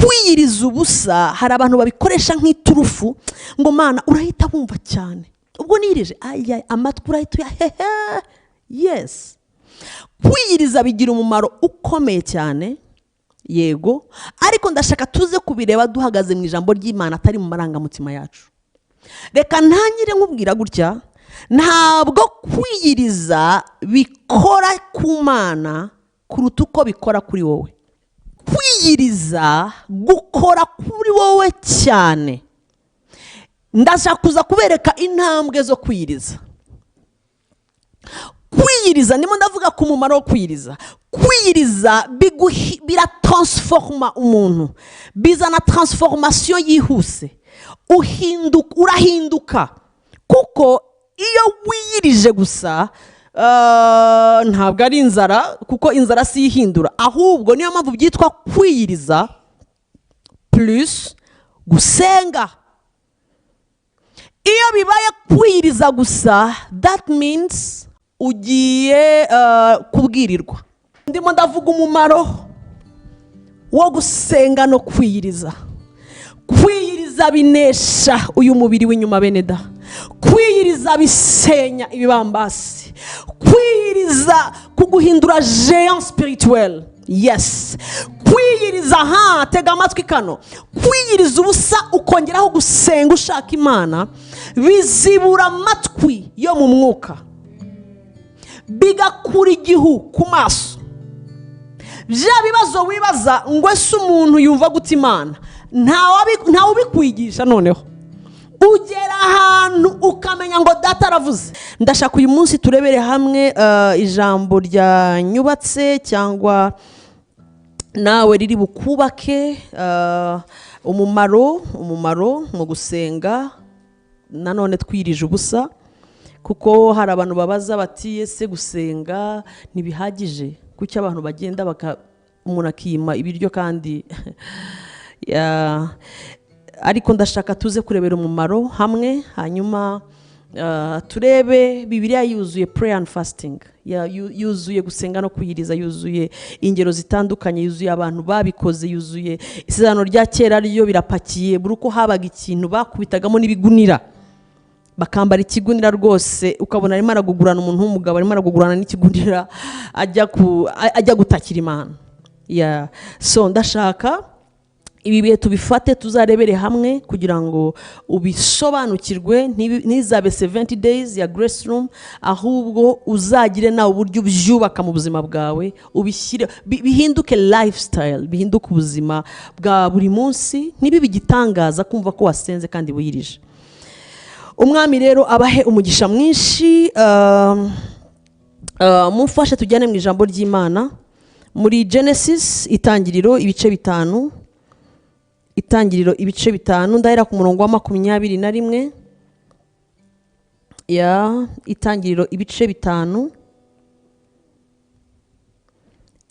kwiyiriza ubusa hari abantu babikoresha nk'iturufu ngo mana urahita bumva cyane ubwo nirije amatwi urahita hehe. Yes, kwiyiriza bigira umumaro ukomeye cyane, yego, ariko ndashaka tuze kubireba duhagaze mu ijambo ry'Imana atari mu marangamutima yacu. Reka ntangire nkubwira gutya, ntabwo kwiyiriza bikora ku Mana kuruta uko bikora kuri wowe. Kwiyiriza gukora kuri wowe cyane. Ndashaka kuza kubereka intambwe zo kwiyiriza. Kwiyiriza ndimo ndavuga ku mumaro wo kwiyiriza. Kwiyiriza biratransforma umuntu, bizana transformation yihuse, urahinduka, kuko iyo wiyirije gusa ntabwo ari inzara, kuko inzara si ihindura, ahubwo niyo mpamvu byitwa kwiyiriza plus gusenga. Iyo bibaye kwiyiriza gusa, that means ugiye kubwirirwa. Ndimo ndavuga umumaro wo gusenga no kwiyiriza. Kwiyiriza binesha uyu mubiri w'inyuma beneda. Kwiyiriza bisenya ibibambasi. Kwiyiriza kuguhindura géant spirituel. Yes. Kwiyiriza tega amatwi kano. Kwiyiriza ubusa ukongeraho gusenga ushaka Imana bizibura amatwi yo mu mwuka, bigakura igihu ku maso. Bya bibazo wibaza ngo ese umuntu yumva gute Imana, nta ubikwigisha. Noneho ugera ahantu ukamenya ngo data aravuze. Ndashaka uyu munsi turebere hamwe ijambo rya nyubatse cyangwa nawe riri bukubake, umumaro mu gusenga nanone twirije ubusa. Kuko hari abantu babaza bati ese gusenga ntibihagije, kuki abantu bagenda umuntu akima ibiryo kandi ariko ndashaka tuze kurebera umumaro hamwe, hanyuma turebe Bibiliya yuzuye prayer and fasting, yuzuye gusenga no kwiyiriza, yuzuye ingero zitandukanye, yuzuye abantu babikoze, yuzuye isezerano rya kera ryo birapakiye, buri uko habaga ikintu bakubitagamo n'ibigunira, bakambara ikigunira rwose ukabona arimo aragugurana umuntu w'umugabo, arimo aragugurana n'ikigunira ajya gutakira Imana. So ndashaka ibi bihe tubifate tuzarebere hamwe kugira ngo ubisobanukirwe, ntizabe 70 days ya Grace Room, ahubwo uzagire nawe uburyo ubyubaka mu buzima bwawe, ubishyire bihinduke lifestyle, bihinduke ubuzima bwa buri munsi, nibibe igitangaza kumva ko wasenze kandi wiyirije. Umwami rero abahe umugisha mwinshi. Mumfashe tujyane mu ijambo ry'Imana muri Genesis itangiriro ibice 5. Itangiriro ibice 5 ndahera ku murongo wa 21. Itangiriro ibice 5.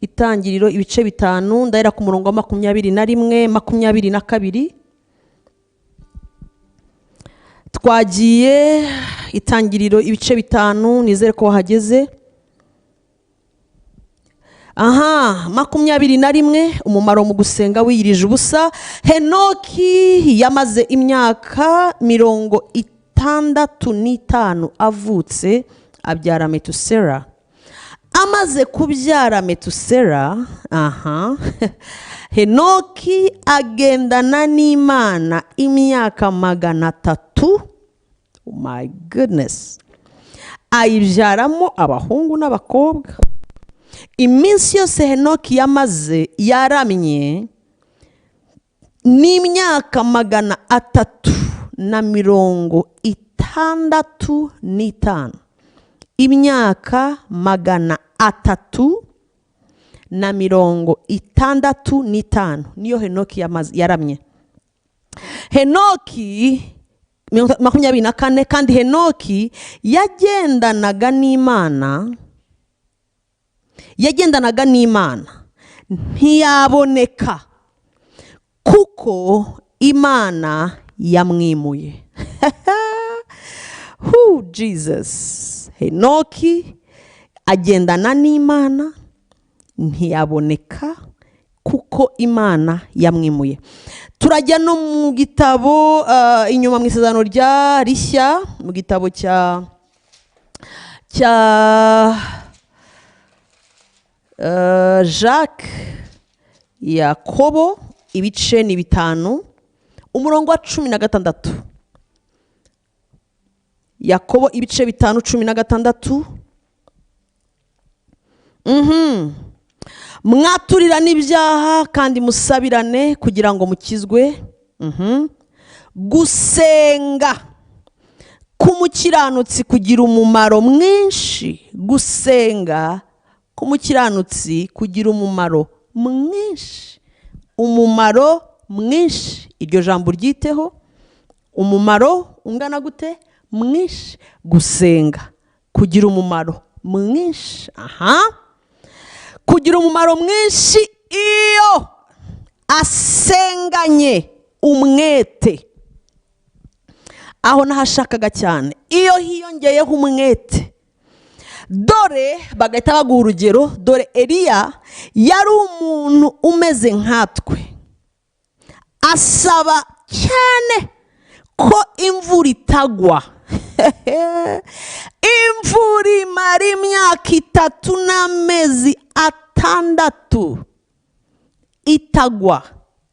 Itangiriro ibice 5 ndahera ku murongo wa 21, 22. Twagiye itangiriro ibice 5, nizere ko wahageze. 21, umumaro mu gusenga wiyirije ubusa. Henoki yamaze imyaka 65 avutse, abyara Metusela. Amaze kubyara Metusela, Henoki agendana n'Imana imyaka 300. Oh my goodness. Ayibyaramo abahungu n'abakobwa. Iminsi yose Henoki yamaze yaramye n'imyaka 365. Imyaka 365 niyo Henoki yaramye. Henoki 24, kandi Henoki yagendanaga n'Imana ntiyaboneka kuko Imana yamwimuye. Jesus. Henoki agendana n'Imana ntiyaboneka kuko Imana yamwimuye. Turajya no mu gitabo inyuma mu isezerano rishya, mu gitabo cya Jacques Yakobo ibice ni 5 umurongo wa 16. Yakobo ibice 5:16. Mwaturirane ibyaha kandi musabirane kugira ngo mukizwe. Gusenga k'umukiranutsi kugira umumaro mwinshi. Gusenga k'umukiranutsi kugira umumaro mwinshi. Umumaro mwinshi, iryo jambo ryiteho. Umumaro ungana gute? Mwinshi. Gusenga kugira umumaro mwinshi. Kugira umumaro mwinshi iyo asenganye umwete. Aho nahashakaga cyane, iyo hiyongeyeho umwete. Dore bagahita baguha urugero, dore Eliya yari umuntu umeze nkatwe, asaba cyane ko imvura itagwa. Imvura imara imyaka 3 n'amezi 6 itagwa.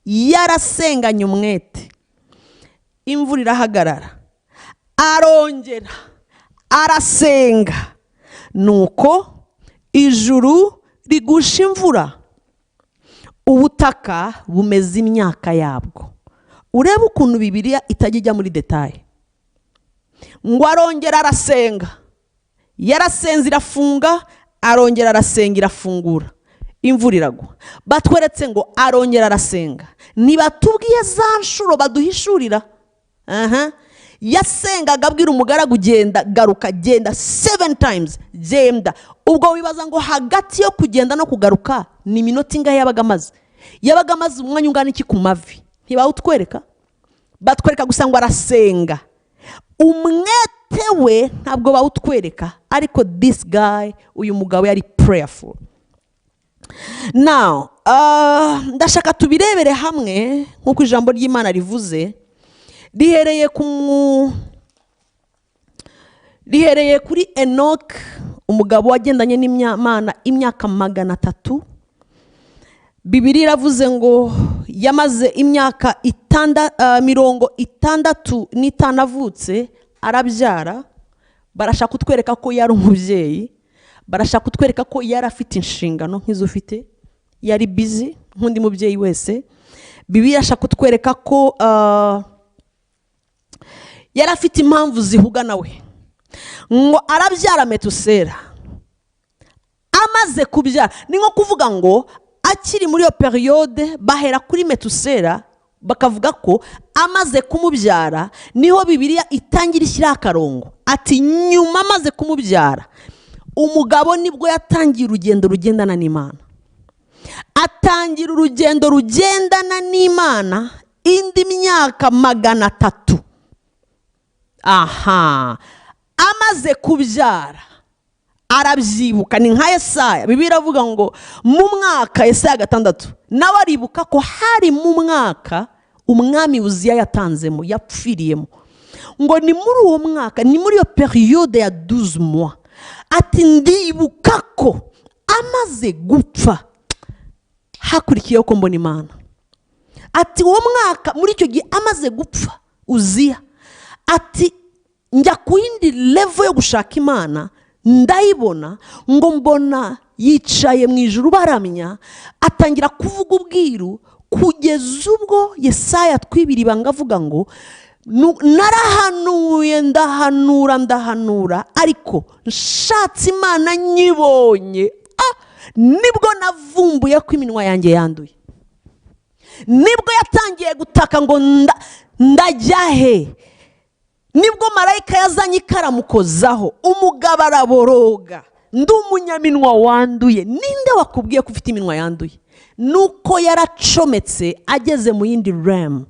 Yarasenganye umwete, imvura irahagarara, arongera arasenga, nuko ijuru rigusha imvura, ubutaka bumeze imyaka yabwo. Urebe ukuntu Bibiliya itajya ijya muri detaye. Ngo arongera arasenga, yarasenze irafunga, arongera arasenga irafungura, imvura iragwa. Batweretse ngo arongera arasenga. Nibatubwiye za nshuro baduhishurira. Yasengaga abwira umugaragu genda garuka, genda 7 times, genda. Ubwo wibaza ngo hagati yo kugenda no kugaruka ni minota ingahe yabaga amaze? Yabaga amaze umwanya ungana iki ku mavi? Ntibawutwereka. Batwereka gusa ngo arasenga. Umwete we ntabwo bawutwereka, ariko this guy, uyu mugabo yari prayerful. Now ndashaka tubirebere hamwe nkuko ijambo ry'Imana rivuze, rihereye kuri Enoch, umugabo wagendanye n'Imana imyaka 300. Bibiliya iravuze ngo yamaze imyaka 65 avutse, arabyara. Barashaka kutwereka ko yari umubyeyi, barashaka kutwereka ko yari afite inshingano nk'izo ufite, yari busy nk'undi mubyeyi wese. Bibiliya irashaka kutwereka ko yari afite impamvu zihuga nawe. Ngo arabyara Metusela. Amaze kubyara, ni nko kuvuga ngo akiri muri iyo periode bahera kuri Metusela, bakavuga ko amaze kumubyara niho Bibiliya itangira ishyira akarongo ati nyuma amaze kumubyara umugabo nibwo yatangiye urugendo rugendana n'Imana. Atangira urugendo rugendana n'Imana indi myaka 300. Amaze kubyara arabyibuka, ni nka Yesaya. Bibiliya iravuga ngo mu mwaka Yesaya 6 nawe aribuka ko hari mu mwaka umwami Uziya yatanzemo, yapfiriyemo. Ngo ni muri uwo mwaka, ni muri iyo periode ya 12 mois. Ati ndibuka ko amaze gupfa hakurikiyeho ko mbona Imana. Ati uwo mwaka muri icyo gihe amaze gupfa Uziya, ati njya ku yindi level yo gushaka Imana, ndayibona, ngo mbona yicaye mu ijuru baramya, atangira kuvuga ubwiru, kugeza ubwo Yesaya twibiri banga avuga ngo narahanuye ndahanura, ariko nshatse Imana nyibonye, nibwo navumbuye ko iminwa yanjye yanduye. Nibwo yatangiye gutaka ngo ndajya he. Nibwo marayika yazanye ikaramukozaho, umugabo araboroga, ndi umunyaminwa wanduye. Ninde wakubwiye ko ufite iminwa yanduye? Nuko yaracometse ageze mu yindi realm,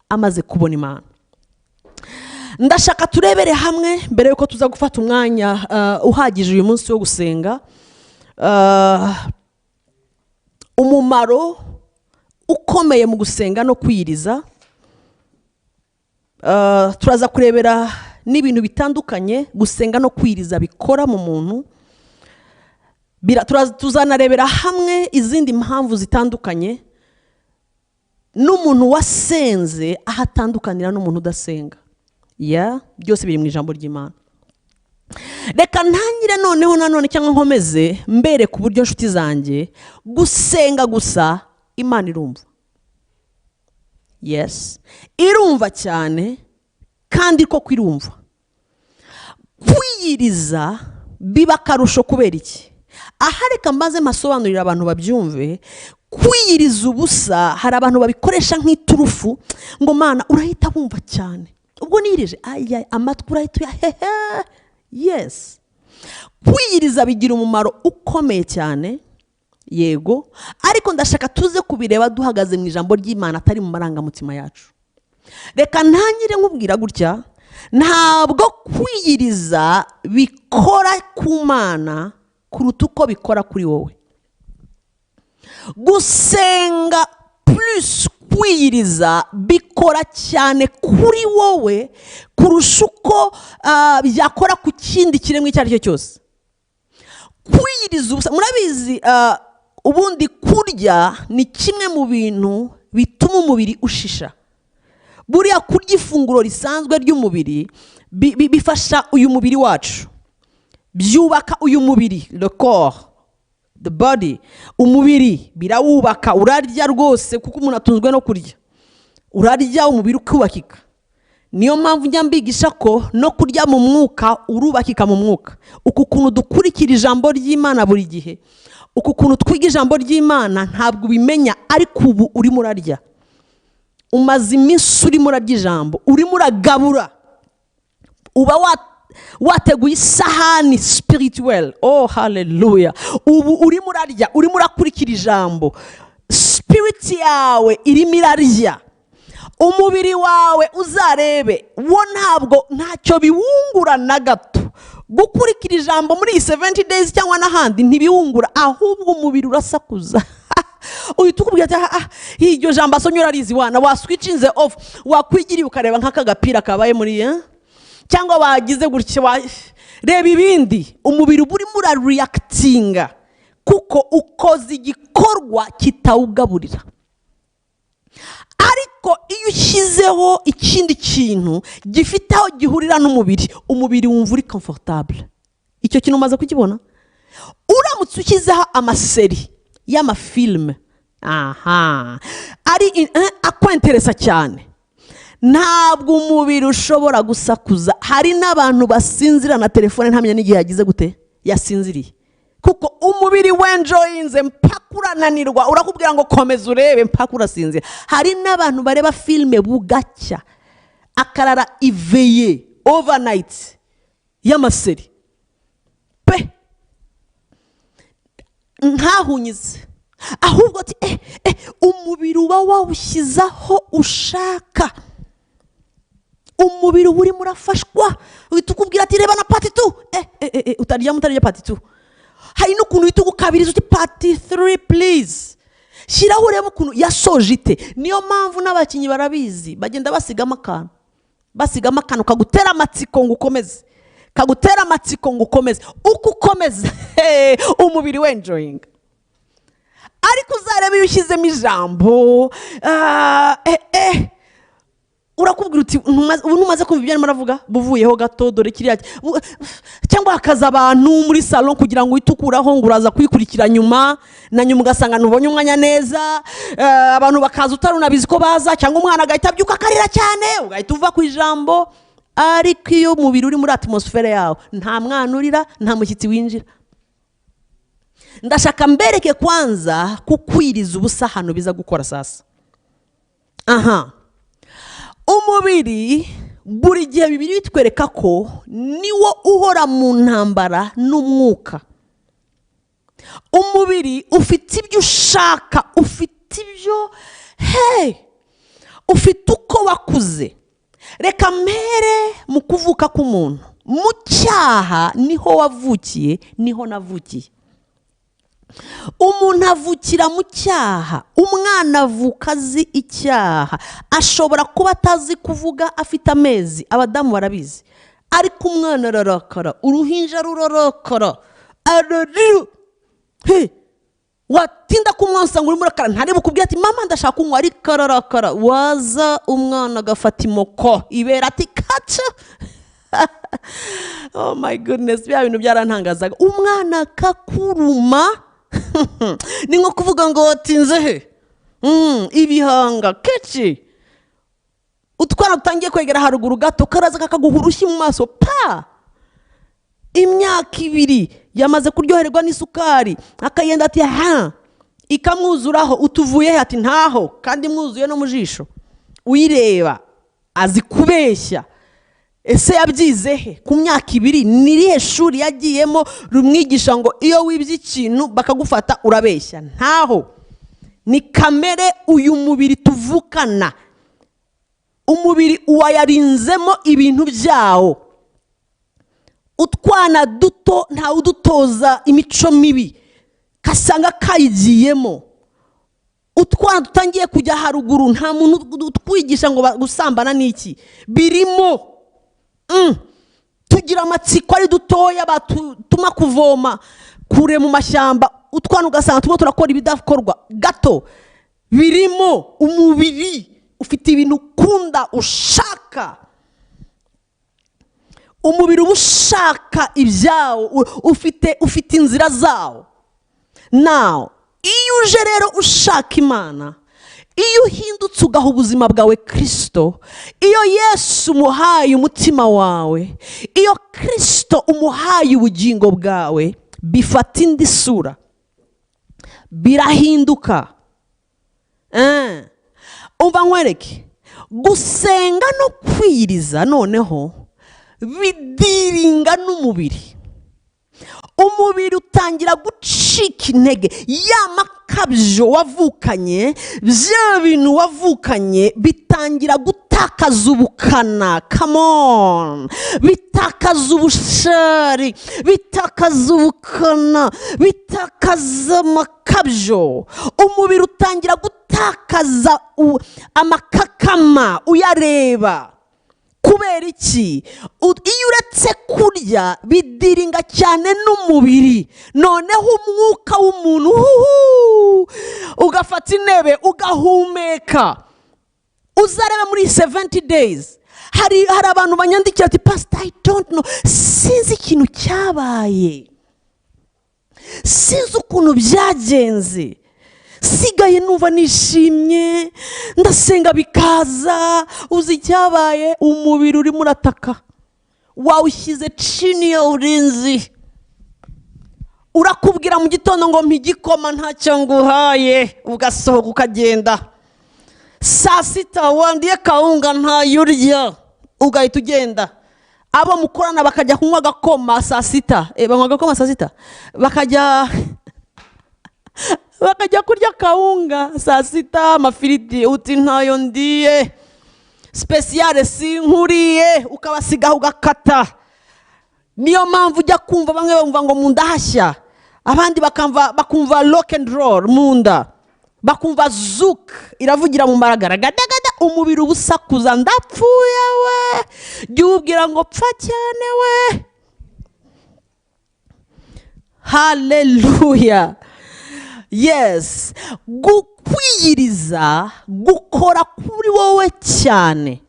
amaze kubona Imana. Ndashaka turebere hamwe mbere yuko tuza gufata umwanya uhagije uyu munsi wo gusenga, umumaro ukomeye mu gusenga no kwiyiriza. Turaza kurebera n'ibintu bitandukanye gusenga no kwiyiriza bikora mu muntu. Tuzanarebera hamwe izindi mpamvu zitandukanye n'umuntu wasenze aho atandukanira n'umuntu udasenga. Byose biri mu ijambo ry'Imana. Reka ntangire noneho nanone cyangwa nkomeze mbere ku buryo nshuti zanjye gusenga gusa Imana irumva. Irumva cyane kandi koko irumva. Kwiyiriza biba akarusho kubera iki? Aha reka mbaze masobanurira abantu babyumve. Kwiyiriza ubusa hari abantu babikoresha nk'iturufu ngo Mana urahita bumva cyane. Ubwo nirije amatwi urahita kwiyiriza bigira umumaro ukomeye cyane. Yego, ariko ndashaka tuze kubireba duhagaze mu ijambo ry'Imana atari mu marangamutima yacu. Reka ntangire nkubwira gutya, ntabwo kwiyiriza bikora ku Mana kuruta uko bikora kuri wowe. Gusenga plus kwiyiriza bikora cyane kuri wowe kurusha uko byakora ku kindi kiremwa icyo ari cyo cyose. Kwiyiriza ubusa, murabizi ubundi kurya ni kimwe mu bintu bituma umubiri ushisha. Buriya kurya ifunguro risanzwe ry'umubiri bifasha uyu mubiri wacu, byubaka uyu mubiri, le corps, the body. Umubiri birawubaka, urarya rwose kuko umuntu atunzwe no kurya. Urarya umubiri ukubakika. Niyo mpamvu njya mbigisha ko no kurya mu mwuka urubakika mu mwuka. Uku kuntu dukurikira ijambo ry'Imana buri gihe, uku kuntu twiga ijambo ry'Imana ntabwo ubimenya, ariko ubu urimo urarya. Umaze iminsi urimo urarya ijambo, urimo uragabura. Uba wateguye isahani spirituel. Hallelujah. Ubu urimo urarya, urimo urakurikira ijambo. Spirit yawe irimo irarya. Umubiri wawe uzarebe wo ntabwo ntacyo biwungura na gato. Gukurikira ijambo muri 70 days cyangwa n'ahandi ntibiwungura, ahubwo umubiri urasakuza. Uhita ukubwira ati iryo jambo asomye urarizi wana, waswitchinze off, wakwigiriye ukareba nk'aka gapira kabaye muri cyangwa wagize gutya reba ibindi. Umubiri burimo urareactinga kuko ukoze igikorwa kitawugaburira. Ariko iyo ushyizeho ikindi kintu gifite aho gihurira n'umubiri, umubiri wumva uri comfortable. Icyo kintu umaze kukibona? Uramutse ushyizeho amaseri y'amafilme ari akwenteresa cyane, ntabwo umubiri ushobora gusakuza. Hari n'abantu basinzira na telefone ntamenya n'igihe yagize gute yasinziriye, kuko umubiri wenjoyinze mpaka urananirwa, urakubwira ngo komeza urebe mpaka urasinzira. Hari n'abantu bareba filme bugacya akarara iveye overnight y'amaseri pe ntahunyize, ahubwo ati umubiri uba wawushyizaho ushaka. Umubiri urimo urafashwa, uhita ukubwira ati reba na part 2 utarya part 2. Hari n'ukuntu uhita ugukabiriza uti part 3 please. Shyiraho urebe ukuntu yasoje ite. Niyo mpamvu n'abakinnyi barabizi, bagenda basigamo akantu kagutera amatsiko ngo ukomeze, kagutera amatsiko ngo ukomeze. Uko ukomeza umubiri wenjoying. Ariko uzarebe iyo ushyizemo ijambo urakubwira uti umaze kumva ibyo arimo aravuga buvuyeho gato, dore kiriya cyangwa hakaza abantu muri salon kugira ngo uyitukuraho ngo uraza kwikurikira nyuma na nyuma ugasanga ntubonye umwanya neza. Abantu bakaza utarunabizi ko baza, cyangwa umwana agahita abyuka akarira cyane ugahita uva ku ijambo. Ariko iyo umubiri uri muri atmosphere yawe, nta mwana urira, nta mushyitsi winjira. Ndashaka mbereke kwanza kukwiriza ubusa hano biza gukora sasa. Umubiri buri gihe bibiri bitwereka ko niwo uhora mu ntambara n'umwuka. Umubiri ufite ibyo ushaka, ufite ibyo ufite uko wakuze. Reka mpere mu kuvuka k'umuntu. Mu cyaha niho wavukiye, niho navukiye. umuntu avukira mu cyaha, umwana avuka azi icyaha, ashobora kuba atazi kuvuga afite amezi, abadamu barabizi, ariko umwana ararakara, uruhinja rurarakara, ararira, watinda kumwonsa ngo urimo urakara, ntarebe ukubwira ati mama ndashaka kunywa, ariko ararakara, waza umwana agafata imoko ibera ati kaca. Oh my goodness, bya bintu byarantangazaga, umwana akakuruma. Ni nko kuvuga ngo watinze he, ibihanga kenshi utwana utangiye kwegera haruguru gato karaza kakaguha urushyi mu maso pa. Imyaka 2 yamaze kuryoherwa n'isukari, akayenda ati ha, ikamwuzuraho, utuvuye ati ntaho, kandi mwuzuye no mu jisho, uyireba azi kubeshya. Ese yabyize he? Ku myaka 2 nirihe shuri yagiyemo rumwigisha ngo iyo wibye ikintu bakagufata urabeshya? Ntaho. Ni kamere uyu mubiri tuvukana, umubiri uwayarinzemo ibintu byawo. Utwana duto nta udutoza imico mibi, kasanga kayigiyemo. Utwana dutangiye kujya haruguru nta muntu utwigisha ngo gusambana n'iki, birimo. Tugira amatsiko ari dutoya batuma kuvoma kure mu mashyamba, utwana ugasanga tumwe turakora ibidakorwa gato, birimo. Umubiri ufite ibintu ukunda ushaka, umubiri ushaka ibyawo, ufite inzira zawo. Now iyo uje rero ushaka Imana, iyo uhindutse ugaha ubuzima bwawe Kristo, iyo Yesu umuhaye umutima wawe, iyo Kristo umuhaye ubugingo bwawe, bifata indi sura, birahinduka. Umva nkwereke, gusenga no kwiyiriza noneho bidiringa n'umubiri. Umubiri utangira gucika intege, ya makabyo wavukanye, bya bintu wavukanye bitangira gutakaza ubukana. Come on, bitakaza ubushari, bitakaza ubukana, bitakaza amakabyo. Umubiri utangira gutakaza amakakama uyareba. Kubera iki? Iyo uretse kurya bidiringa cyane n'umubiri, noneho umwuka w'umuntu ugafata intebe ugahumeka. Uzarebe muri 70 days hari abantu banyandikira ati pastor I don't know, sinzi ikintu cyabaye, sinzi ukuntu byagenze, sigaye numva nishimye, ndasenga bikaza, uzi cyabaye, umubiri urimo urataka, wawushyize chini ya urinzi. Urakubwira mu gitondo ngo mpigikoma ntacyo nguhaye, ugasohoka ukagenda. Saa 6 wandiye kawunga ntayurya, ugahita ugenda. Abo mukorana bakajya kunywa agakoma saa 6, banywa agakoma saa 6, bakajya kurya kawunga saa 6, amafiriti, uti ntayo ndiye, speciale sinkuriye, ukabasigaho ugakata. Niyo mpamvu ujya kumva bamwe bumva ngo munda hashya, abandi bakumva rock and roll munda, bakumva zouk iravugira mu maragara gadagada, umubiri ubusakuza, ndapfuye we, byubwira ngo pfa cyane we. Hallelujah. Yes, gukwiyiriza gukora kuri wowe cyane.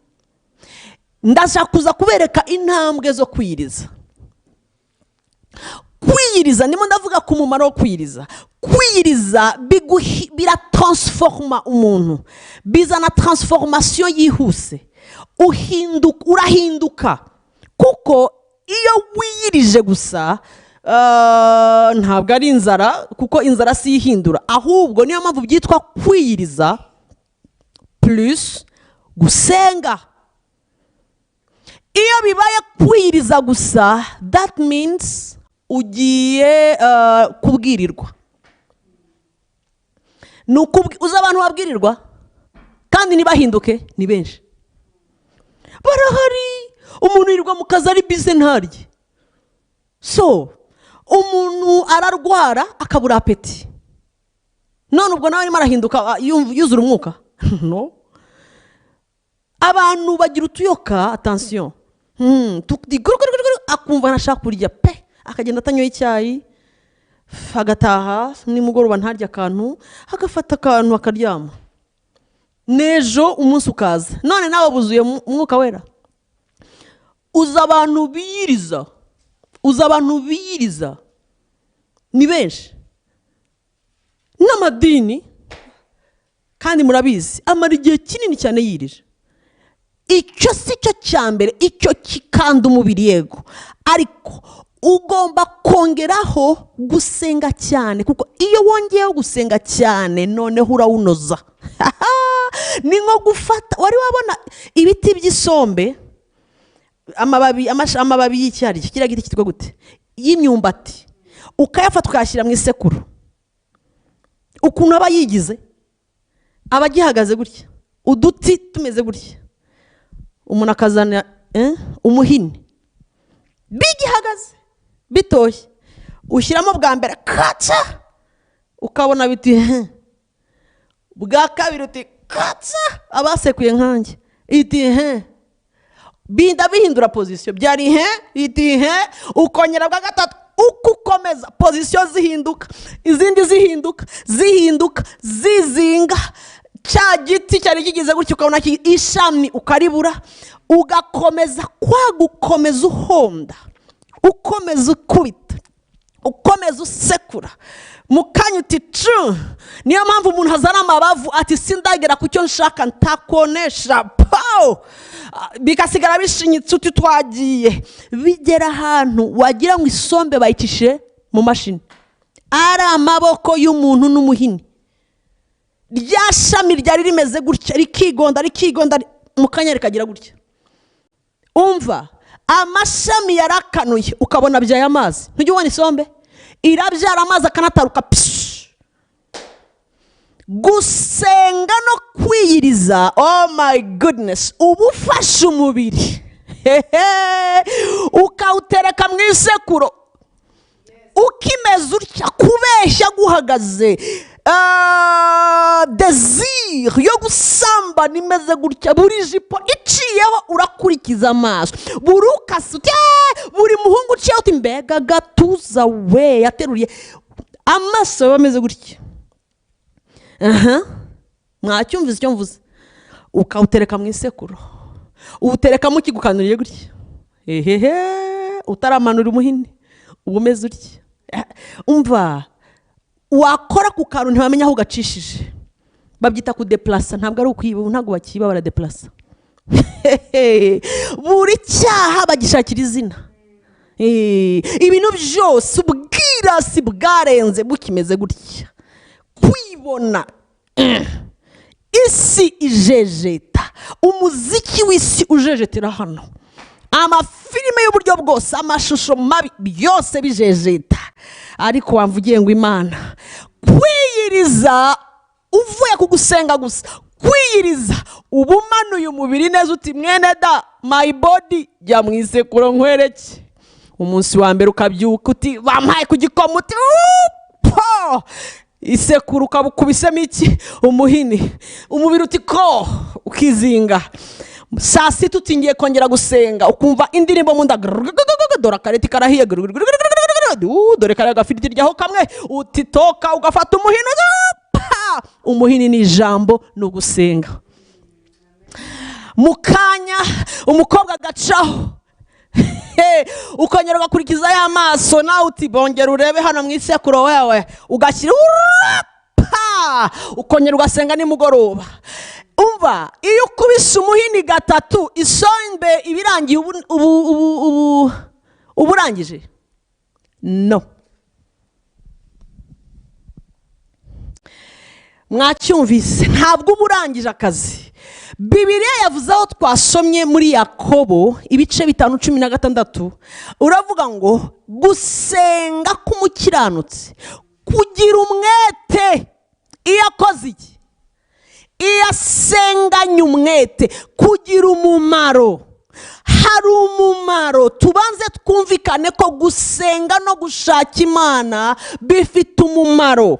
Ndashaka kuza kubereka intambwe zo kwiyiriza. Kwiyiriza ndimo ndavuga ku mumaro wo kwiyiriza. Kwiyiriza biratransforma umuntu, bizana transformation yihuse, urahinduka. Kuko iyo wiyirije gusa ntabwo ari inzara, kuko inzara si ihindura, ahubwo niyo mpamvu byitwa kwiyiriza plus gusenga. Iyo bibaye kwiyiriza gusa, that means ugiye kubwirirwa. Uzi abantu babwirirwa kandi ntibahinduke ni benshi, barahari. Umuntu yirirwa mu kazi ari busy ntarye. So umuntu ararwara akabura apeti, none ubwo nawe arimo arahinduka yuzura umwuka. No, abantu bagira utuyoka, attention, akumva anashaka kurya pe, akagenda atanyoye icyayi, agataha nimugoroba ntarya akantu, agafata akantu akaryama, n'ejo umunsi ukaza none nawe buzuye umwuka wera. Uza abantu biyiriza ni benshi n'amadini, kandi murabizi amara igihe kinini cyane yirije. Icyo si cyo cya mbere, icyo kikanda umubiri yego, ariko ugomba kongeraho gusenga cyane, kuko iyo wongeyeho gusenga cyane noneho urawunoza. Ni nko gufata, wari wabona ibiti by'isombe, amababi y'icyari kiriya giti kitwa gute, y'imyumbati, ukayafata ukayashyira mu isekuru, ukuntu aba yigize, aba agihagaze gutya, uduti tumeze gutya, umuntu akazana umuhini bigihagaze bitoshye, ushyiramo bwa mbere katsa, ukabona biti bwa kabiri uti katsa, abasekuye nkanjye iti binda bihindura pozisiyo, byari iti ukongera bwa gatatu, uko ukomeza pozisiyo zihinduka, izindi zihinduka zizinga, cya giti cyari kigize gutyo ukabona ishami ukaribura, ugakomeza gukomeza uhonda, ukomeza ukubita, ukomeza usekura, mukanya uti cu. Niyo mpamvu umuntu azana amabavu ati sindagera ku cyo nshaka ntakonesha pawo, bikasigara bishinyitse uti twagiye. Bigera ahantu wagira ngo isombe bayicishe mu mashini, ari amaboko y'umuntu n'umuhini, rya shami ryari rimeze gutya rikigonda mukanya rikagira gutya. Umva, amashami yarakanuye ukabona byaye amazi, ntujye ubona isombe irabyara amazi akanataruka. Gusenga no kwiyiriza, oh my goodness, uba ufashe umubiri ukawutereka mu isekuro, ukimeze utya, kubeshya guhagaze, desire yo gusambana imeze gutya, buri jipo iciyeho urakurikiza amaso, buri ukase buri muhungu uciyeho uti mbega gatuza we yateruriye, amaso aba ameze gutya. Mwacyumvise icyo mvuze? Ukawutereka mu isekuro, uwuterekamo ukigukanuriye gutya, utaramanura umuhini, uba umeze utya. Umva, wakora ku kantu ntibamenya aho ugacishije, babyita kudeplasa, ntabwo ari ukwiba, ntabwo bakiba, baradeplasa. Buri cyaha bagishakira izina. Ibintu byose ubwirasi bwarenze bukimeze gutya, kwibona, isi ijejeta, umuziki w'isi ujejetera hano, amafilime y'uburyo bwose, amashusho mabi byose bijejeta, ariko wamvugiye ngo Imana, kwiyiriza uvuye ku gusenga gusa, kwiyiriza uba umanuye umubiri neza uti mwene da, my body, jya mu isekuro nkwereke. Umunsi wa mbere ukabyuka uti bampaye ku gikoma uti isekuru, ukabukubisemo iki, umuhini, umubiri uti ko, ukizinga. Saa sita utingiye kongera gusenga, ukumva indirimbo mu nda, dore akareti karahiye, dore kariya gafiriti ryaho kamwe, utitoka ugafata umuhini, umuhini ni ijambo, ni ugusenga. Mukanya umukobwa agacaho, ukongera ugakurikiza ya maso, nawe uti bongera urebe hano mu isekuro wewe, ugashyira ukongera ugasenga nimugoroba. Umva, iyo ukubise umuhini gatatu, isombe ibirangiye, ubu urangije? No. Mwacyumvise, ntabwo uba urangije akazi. Bibiliya yavuze aho twasomye muri Yakobo ibice 5:16, uravuga ngo gusenga k'umukiranutsi kugira umwete iyo akoze iki, iyo asenganye umwete, kugira umumaro. hari umumaro. Tubanze twumvikane ko gusenga no gushaka Imana bifite umumaro,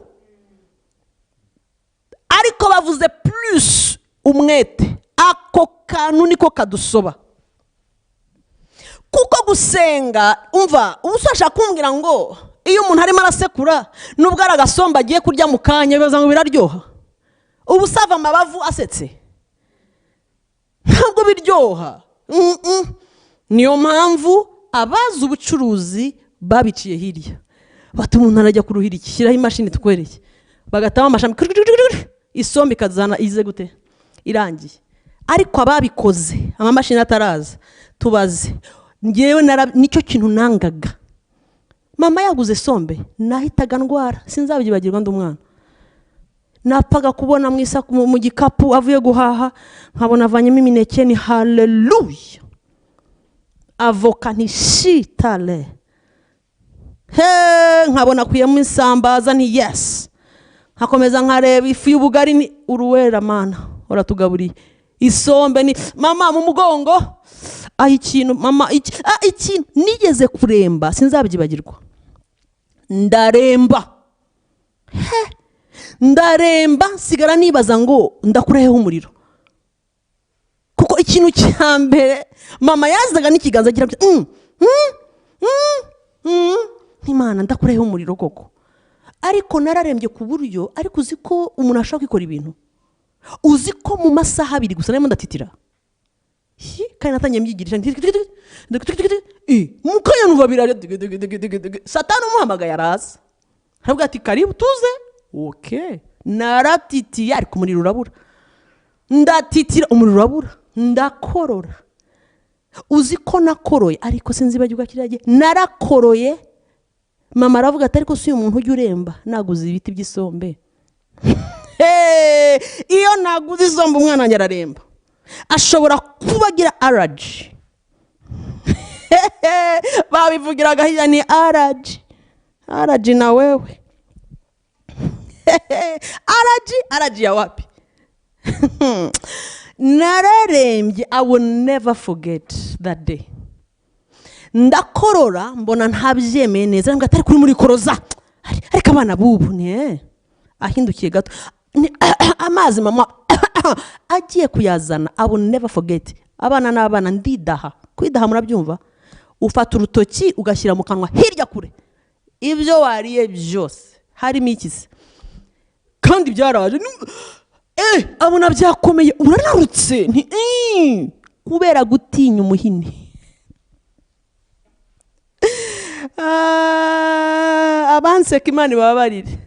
ariko bavuze plus umwete. Ako kantu niko kadusoba, kuko gusenga, umva, ubusasha kumbwira ngo iyo umuntu arimo arasekura nubwo ari agasomba agiye kurya mu kanya bibaza ngo biraryoha, ubusava amabavu asetse ntabwo biryoha. Niyo mpamvu abazi ubucuruzi babiciye hirya, bati umuntu arajya kuruhira iki, shyiraho imashini tukwereke, bagatama amashami isombe ikazana ize gute irangiye. Ariko ababikoze amamashini ataraza, tubaze. Ngewe nicyo kintu nangaga. Mama yaguze sombe nahitaga ndwara, sinzabyibagirwa ndi umwana. Napfaga kubona mu gikapu avuye guhaha nkabona avanyemo imineke, ni haleluya, avoka ntishitale, nkabona kuyemo insambaza, ni yes, nkakomeza nkareba ifu y'ubugari, ni uruwera mana uratugaburiye. Isombe ni mama mu mugongo, ikintu mama ikintu nigeze kuremba, sinzabyibagirwa. Ndaremba sigara nibaza ngo ndakureho umuriro, kuko ikintu cya mbere mama yazaga n'ikiganza agira Imana ndakureho umuriro koko. Ariko nararembye ku buryo, ariko uzi ko umuntu ashaka kwikora ibintu, uzi ko mu masaha 2 gusa narimo ndatitira, kandi natangiye mbyigirisha mukanya numva birare. Satani umuhamagaye araza, aravuga ati karibu tuze. Okay, naratitiye ariko umuriro urabura, ndatitira umuriro urabura, ndakorora. Uzi ko nakoroye, ariko sinzibagirwa kirage narakoroye. Mama aravuga ati ariko si umuntu ujya uremba, naguze ibiti by'isombe. Iyo naguze isombe umwana wanjye araremba, ashobora kubagira allergy. Babivugiraga hirya ni allergy na wewe. Allergy ya wapi? Nararembye. I will never forget that day. Ndakorora mbona ntabyemeye neza, mbwa atari kuri muri koroza, ariko abana bubu ni ahindukiye gato, amazi mama agiye kuyazana. I will never forget. Abana n'abana ndidaha, kwidaha murabyumva, ufata urutoki ugashyira mu kanwa hirya kure, ibyo wariye byose harimo ikizi, kandi byaraje abona byakomeye, uranarutse kubera gutinya umuhini. Abanseka Imana bababarire,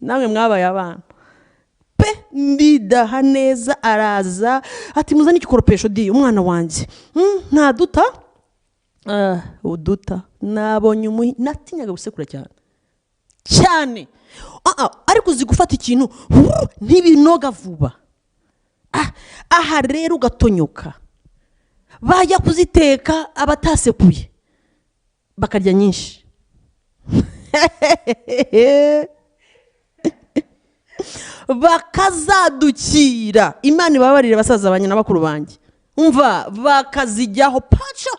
namwe mwabaye abana pe. Ndidaha neza, araza ati muzane igikoropesho di umwana wanjye, ntaduta uduta. Nabonye umuhini, natinyaga gusekura cyane, ariko uzi gufata ikintu ntibinoga vuba. Aha rero ugatonyoka, bajya kuziteka abatasekuye bakarya nyinshi. Bakazadukira. Imana ibabarire basaza banye n'abakuru banjye, umva, bakazijyaho pacho.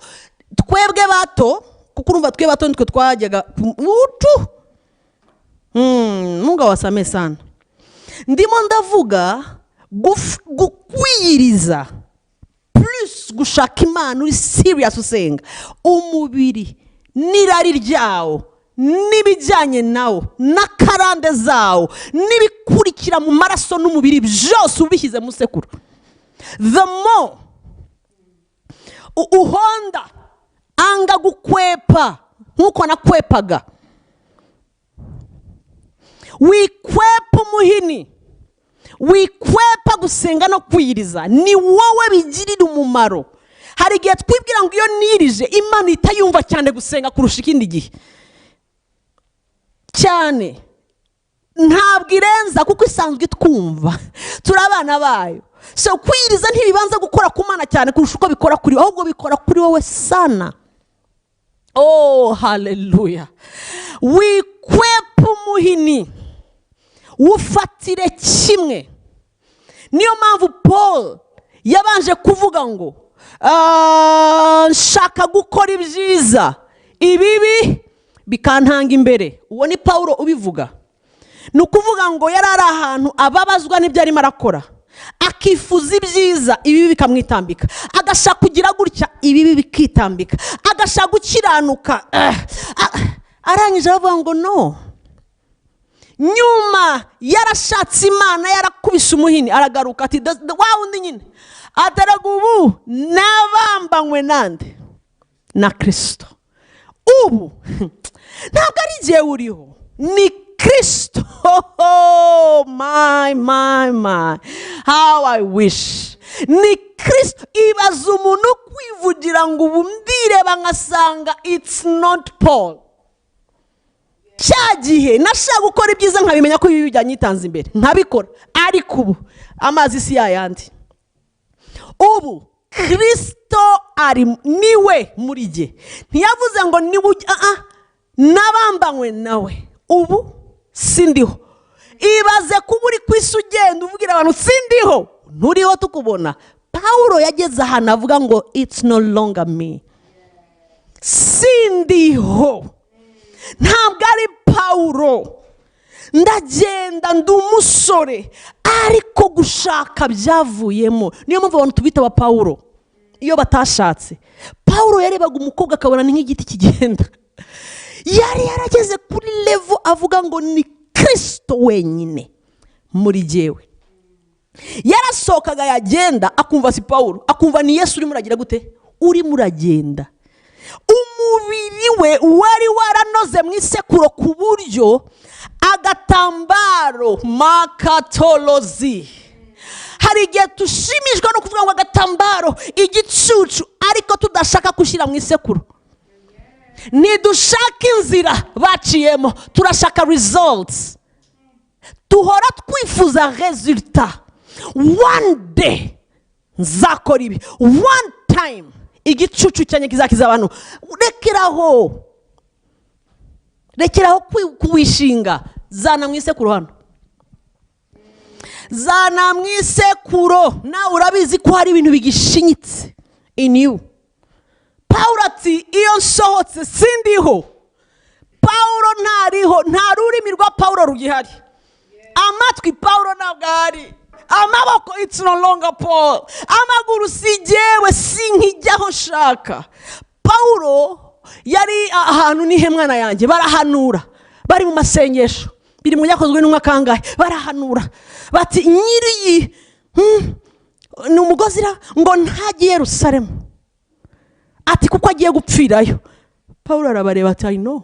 Twebwe bato, kuko urumva twe bato nitwe twajyaga utu munga wasame sana. Ndimo ndavuga gukwiriza plus gushaka Imana uri serious, usenga umubiri n'irari ryawo n'ibijyanye nawo n'akarande zawo n'ibikurikira mu maraso n'umubiri byose ubishyize mu sekuru. The more uhonda anga gukwepa nkuko nakwepaga, wikwepa umuhini, wikwepa gusenga no kwiriza, ni wowe bigirira umumaro. Hari igihe twibwira ngo iyo nirije Imana itayumva cyane gusenga kurusha ikindi gihe cyane, ntabwo irenza kuko isanzwe twumva turi abana bayo. So kwiriza ntibibanza gukora ku Mana cyane kurusha uko bikora kuri wowe, ahubwo bikora kuri wowe sana. Oh haleluya. Wikwepa umuhini, ufatire kimwe. Niyo mpamvu Paul yabanje kuvuga ngo nshaka gukora ibyiza ibibi bikantanga imbere. Uwo ni Pawulo ubivuga. Ni ukuvuga ngo yari ari ahantu ababazwa n'ibyo arimo arakora, akifuza ibyiza ibibi bikamwitambika, agashaka kugira gutya ibibi bikitambika, agashaka gukiranuka. Arangije aravuga ngo no. Nyuma yarashatse Imana, yarakubise umuhini, aragaruka ati wa wundi nyine ataraga ubu nabambanywe nande na Kristo. Ubu ntabwo ari jye uriho, ni Kristo. Oh my how I wish. Ni Kristo. Ibaza umuntu kwivugira ngo ubu ndireba nkasanga it's not Paul. Cyagihe nashaka gukora ibyiza nkabimenya ko ibi bijyanyitanze imbere nkabikora, ariko ubu amazi si yayandi. Ubu Kristo ari niwe muri jye. Ntiyavuze ngo niwe nabambanywe nawe, ubu sindiho. Ibaze kuba uri ku isi ugenda uvugira abantu sindiho, nturiho tukubona. Pawulo yageze ahantu avuga ngo it's no longer me. Sindiho. Ntabwo ari Pawulo. Ndagenda ndi umusore ariko gushaka byavuyemo. Niyo mpamvu abantu tubita ba Pawulo iyo batashatse. Pawulo yarebaga umukobwa akabona ni nk'igiti kigenda. Yari yarageze kuri level avuga ngo ni Kristo wenyine muri jewe. Yarasokaga yagenda akumva si Pawulo, akumva ni Yesu uri muragira gute, uri muragenda. Umubiri we wari waranoze mu isekuro ku buryo agatambaro makatolozi. Hari igihe tushimishwa no kuvuga ngo agatambaro igicucu, ariko tudashaka gushyira mu isekuro. Nidushaka inzira baciyemo, turashaka results. Tuhora twifuza resultat. One day nzakora ibi, one time igicucu cyane kizakiza abantu. Rekeraho kuwishinga. Zana mu isekuro hano, zana mu isekuro. Nawe urabizi ko hari ibintu bigishinyitse in you. Pawulo ati iyo nsohotse sindiho. Pawulo ntariho, nta rurimi rwa Pawulo rugihari. Amatwi Pawulo ntabwo ahari. Amaboko it's no longer Paul. Amaguru si jyewe, sinkijyaho nshaka. Pawulo yari ahantu nihe mwana yanjye, barahanura, bari mu masengesho, biri mu yakozwe n'umwa kangahe, barahanura bati nyiri ni umugozira ngo ntagiye Yerusalemu, ati kuko agiye gupfirayo. Pawulo arabareba ati I know,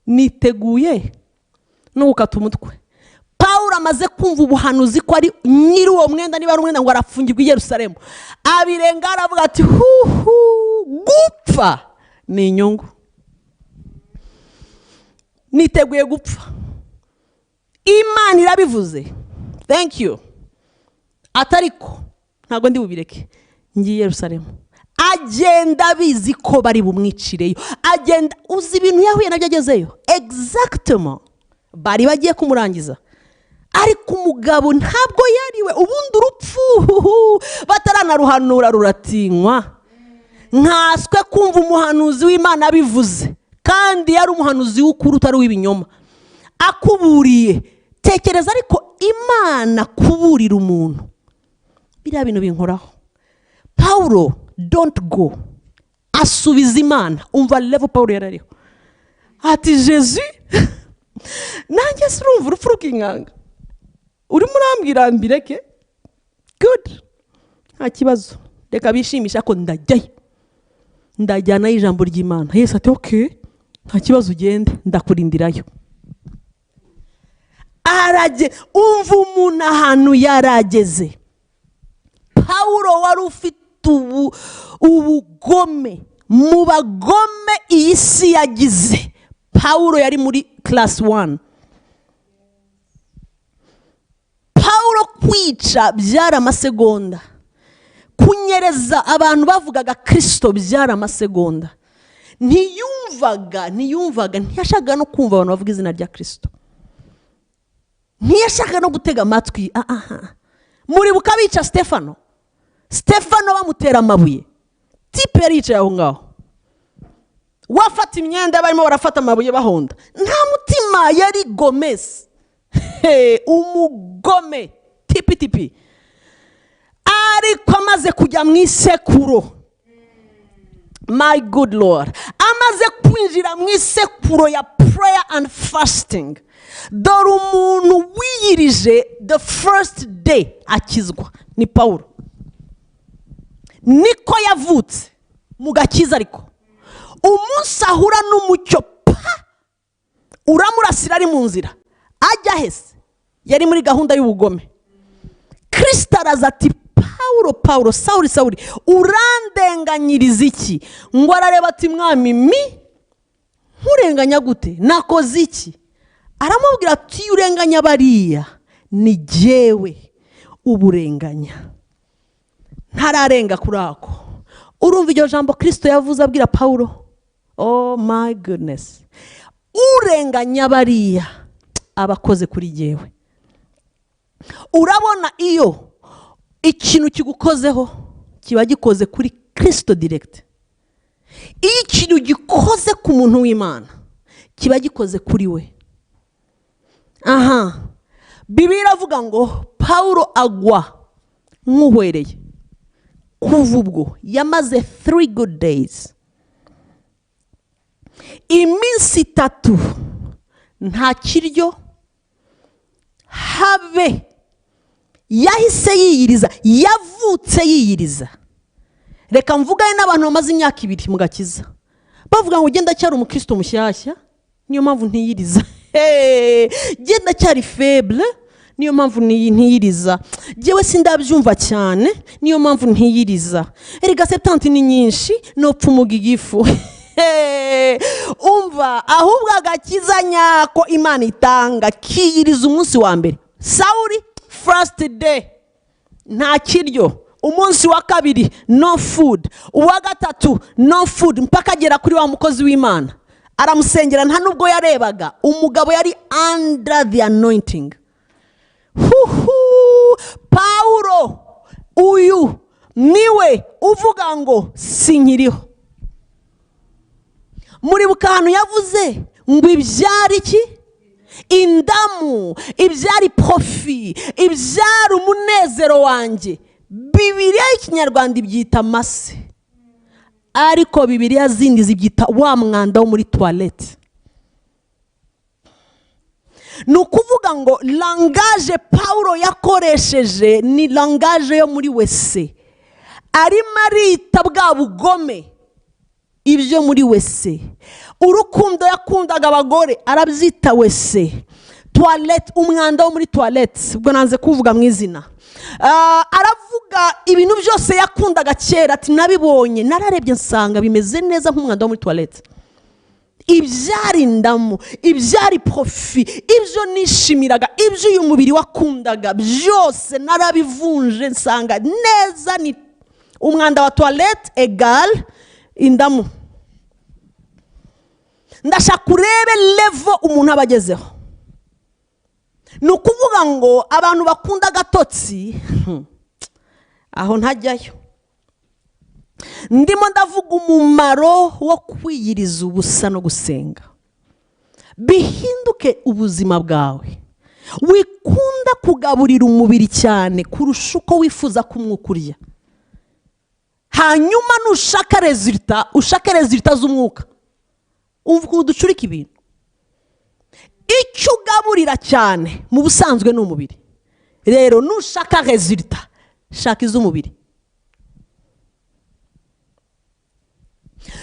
niteguye no gukata umutwe. Pawulo amaze kumva ubuhanuzi ko ari nyiri uwo mwenda, niba ari umwenda ngo arafungirwa i Yerusalemu, abirenga aravuga ati gupfa ni inyungu, niteguye gupfa. Imana irabivuze, thank you, atariko ntago ndi bubireke, ngiye Yerusalemu. Agenda abizi ko bari bumwicireyo, agenda uzi ibintu yahuye nabyo agezeyo exactement, bari bagiye kumurangiza. Ariko umugabo ntabwo yariwe, ubundi urupfu bataranaruhanura ruratinywa. Nkaswe kumva umuhanuzi w'Imana abivuze, kandi yari umuhanuzi w'ukuri utari w'ibinyoma, akuburiye. Tekereza ariko Imana kuburira umuntu, biriya bintu binkoraho. Pawulo don't go, asubiza Imana. Umva level Pawulo yarariho, ati Jesus nanjye surumva urupfu rukinkanga, urimo urambwira mbireke, good, nta kibazo, reka bishimisha ko ndajyayo, ndajyana ijambo ry'Imana. Yesu ati okay, nta kibazo, ugende, ndakurindirayo. Umva umuntu ahantu yarageze. Pawulo wari ufite ubugome, mu bagome iyi si yagize. Pawulo yari muri class 1. Pawulo kwica byari amasegonda, kunyereza abantu bavugaga Kristo byari amasegonda. Ntiyashaka no kumva abantu bavuga izina rya Kristo, ntiyashaka no gutega amatwi. Muri bukabica Stefano bamutera amabuye, tipe yari yicaye aho ngaho, wafata imyenda barimo barafata amabuye bahonda, nta mutima, yari gomesi, umugome tipi, ariko amaze kujya mu isekuro, my good Lord, amaze kwinjira mu isekuro ya prayer and fasting, dore umuntu wiyirije the first day akizwa ni Pawulo. Niko yavutse mu gakiza, ariko umunsi ahura n'umucyo uramurasira ari mu nzira ajya hese, yari muri gahunda y'ubugome. Kristo araza ati, Pawulo, Sawuli, urandenganyiriza iki? Ngo arareba ati, mwami, nkurenganya gute? Nakoze iki? Aramubwira ati, urenganya bariya, ni jyewe uburenganya. Ntararenga kuri ako. Urumva iryo jambo Kristo yavuze abwira Pawulo? Oh my goodness. Urenganya bariya abakoze kuri jyewe. Urabona, iyo ikintu kigukozeho kiba gikoze kuri Kristo direct. Iyo ikintu gikoze ku muntu w'Imana kiba gikoze kuri we. Bibiliya iravuga ngo Pawulo agwa nk'uhwereye. Kuva ubwo yamaze 3 good days, iminsi 3 nta kiryo habe. Yahise yiyiriza, yavutse yiyiriza. Reka mvugane n'abantu bamaze imyaka 2 mu gakiza, bavuga ngo genda cyari umukristo mushyashya, niyo mpamvu ntiyiriza. Genda cyari faible, niyo mpamvu ntiyiriza. Jewe sindabyumva cyane, niyo mpamvu ntiyiriza. Erega 70 ni nyinshi, no pfumuga igifu. Umva, ahubwo agakiza nyako Imana itanga kiyiriza umunsi wa mbere. Sawuli first day nta kiryo, umunsi wa kabiri no food, uwa gatatu no food, mpaka agera kuri wa mukozi w'Imana aramusengera, nta nubwo yarebaga. Umugabo yari under the anointing. Pawulo uyu niwe uvuga ngo sinkiriho. Muri bukanu yavuze ngo ibyari iki? Indamu, ibyari profi, ibyari umunezero wanjye. Bibiliya y'Ikinyarwanda ibyita amase, ariko Bibiliya zindi zibyita wa mwanda wo muri toilette. Ni ukuvuga ngo langage Pawulo yakoresheje ni langage yo muri wese. Arimo arita bwa bugome ibyo muri wese. Urukundo yakundaga abagore arabyita wese. Toilette, umwanda wo muri toilette, ubwo nanze kuvuga mu izina. Aravuga ibintu byose yakundaga kera, ati nabibonye, nararebye nsanga bimeze neza nk'umwanda wo muri toilette. Ibyari indamu, ibyari profi, ibyo nishimiraga, ibyo uyu mubiri wakundaga byose narabivunje nsanga neza ni umwanda wa toilette egal indamu. Ndashaka urebe level umuntu abagezeho. Ni ukuvuga ngo abantu bakunda agatotsi aho ntajyayo. Ndimo ndavuga umumaro wo kwiyiriza ubusa no gusenga. Bihinduke ubuzima bwawe. Wikunda kugaburira umubiri cyane kurusha uko wifuza kumwukurya. Hanyuma nushaka resulta, ushaka resulta z'umwuka. Umvuga uducurika ibintu. Icyo ugaburira cyane mu busanzwe n'umubiri. Rero nushaka resulta, shaka iz'umubiri.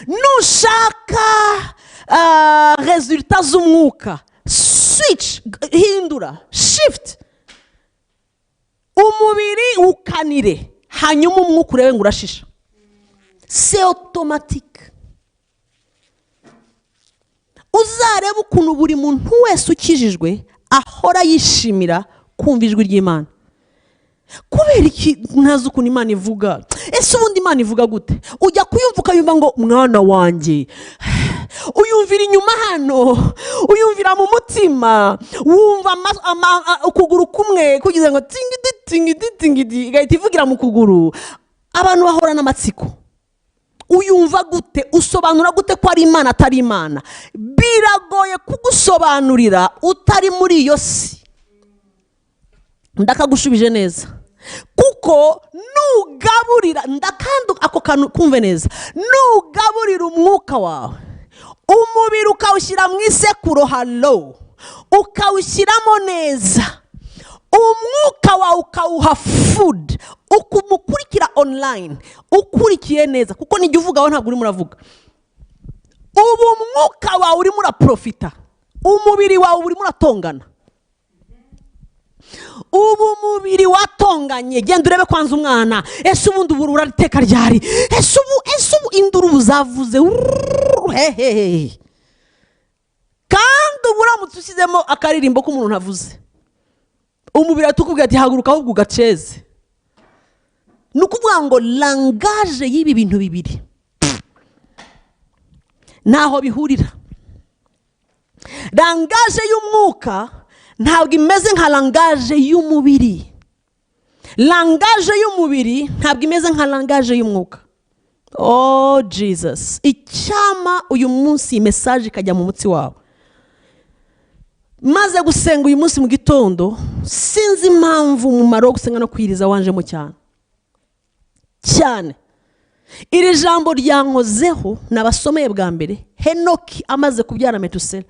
Nushaka resulta z'umwuka, switch, hindura, shift. Umubiri ukanire, hanyuma umwuka urebe ngo urashisha. C'est automatique. Uzareba ukuntu buri muntu wese ukijijwe ahora yishimira kumva ijwi ry'Imana. Kubera iki ntazi ukuntu Imana ivuga? Ese ubundi Imana ivuga gute? Ujya kuyumva ukayumva ngo mwana wanjye, uyumvira inyuma hano, uyumvira mu mutima, wumva ukuguru kumwe kugize ngo tingidi igahita ivugira mu kuguru. Abantu bahora n'amatsiko. uyumva gute, usobanura gute ko ari imana atari imana? Biragoye kugusobanurira utari muri iyo si. Ndakagushubije neza, kuko nugaburira, ndakandi ako kantu kumve neza, nugaburira umwuka wawe, umubiri ukawushyira mu isekuro, halo, ukawushyiramo neza, umwuka wawe ukawuha food, ukumukurikira online, ukurikiye neza, kuko nijya uvuga aho ntabwo urimo uravuga. Ubu umwuka wawe urimo uraprofita, umubiri wawe urimo uratongana. Ubu umubiri watonganye, genda urebe kwanza umwana, ese ubundi ubura urariteka ryari, ese ubu induru buzavuze, hehehe. Kandi ubu uramutse ushyizemo akaririmbo k'umuntu ntavuze, umubiri atukubwira ati haguruka ahubwo ugaceze. Ni ukuvuga ngo langage y'ibi bintu bibiri ntaho bihurira. Langage y'umwuka ntabwo imeze nka langage y'umubiri. Langage y'umubiri ntabwo imeze nka langage y'umwuka. Oh Jesus, icyama uyu munsi iyi message ikajya mu mutsi wawe. Maze gusenga uyu munsi mu gitondo, sinzi impamvu umumaro wo gusenga no kwiriza wanjemo cyane. Iri jambo ryankozeho nabasomeye bwa mbere, Henoki amaze kubyara Metusela.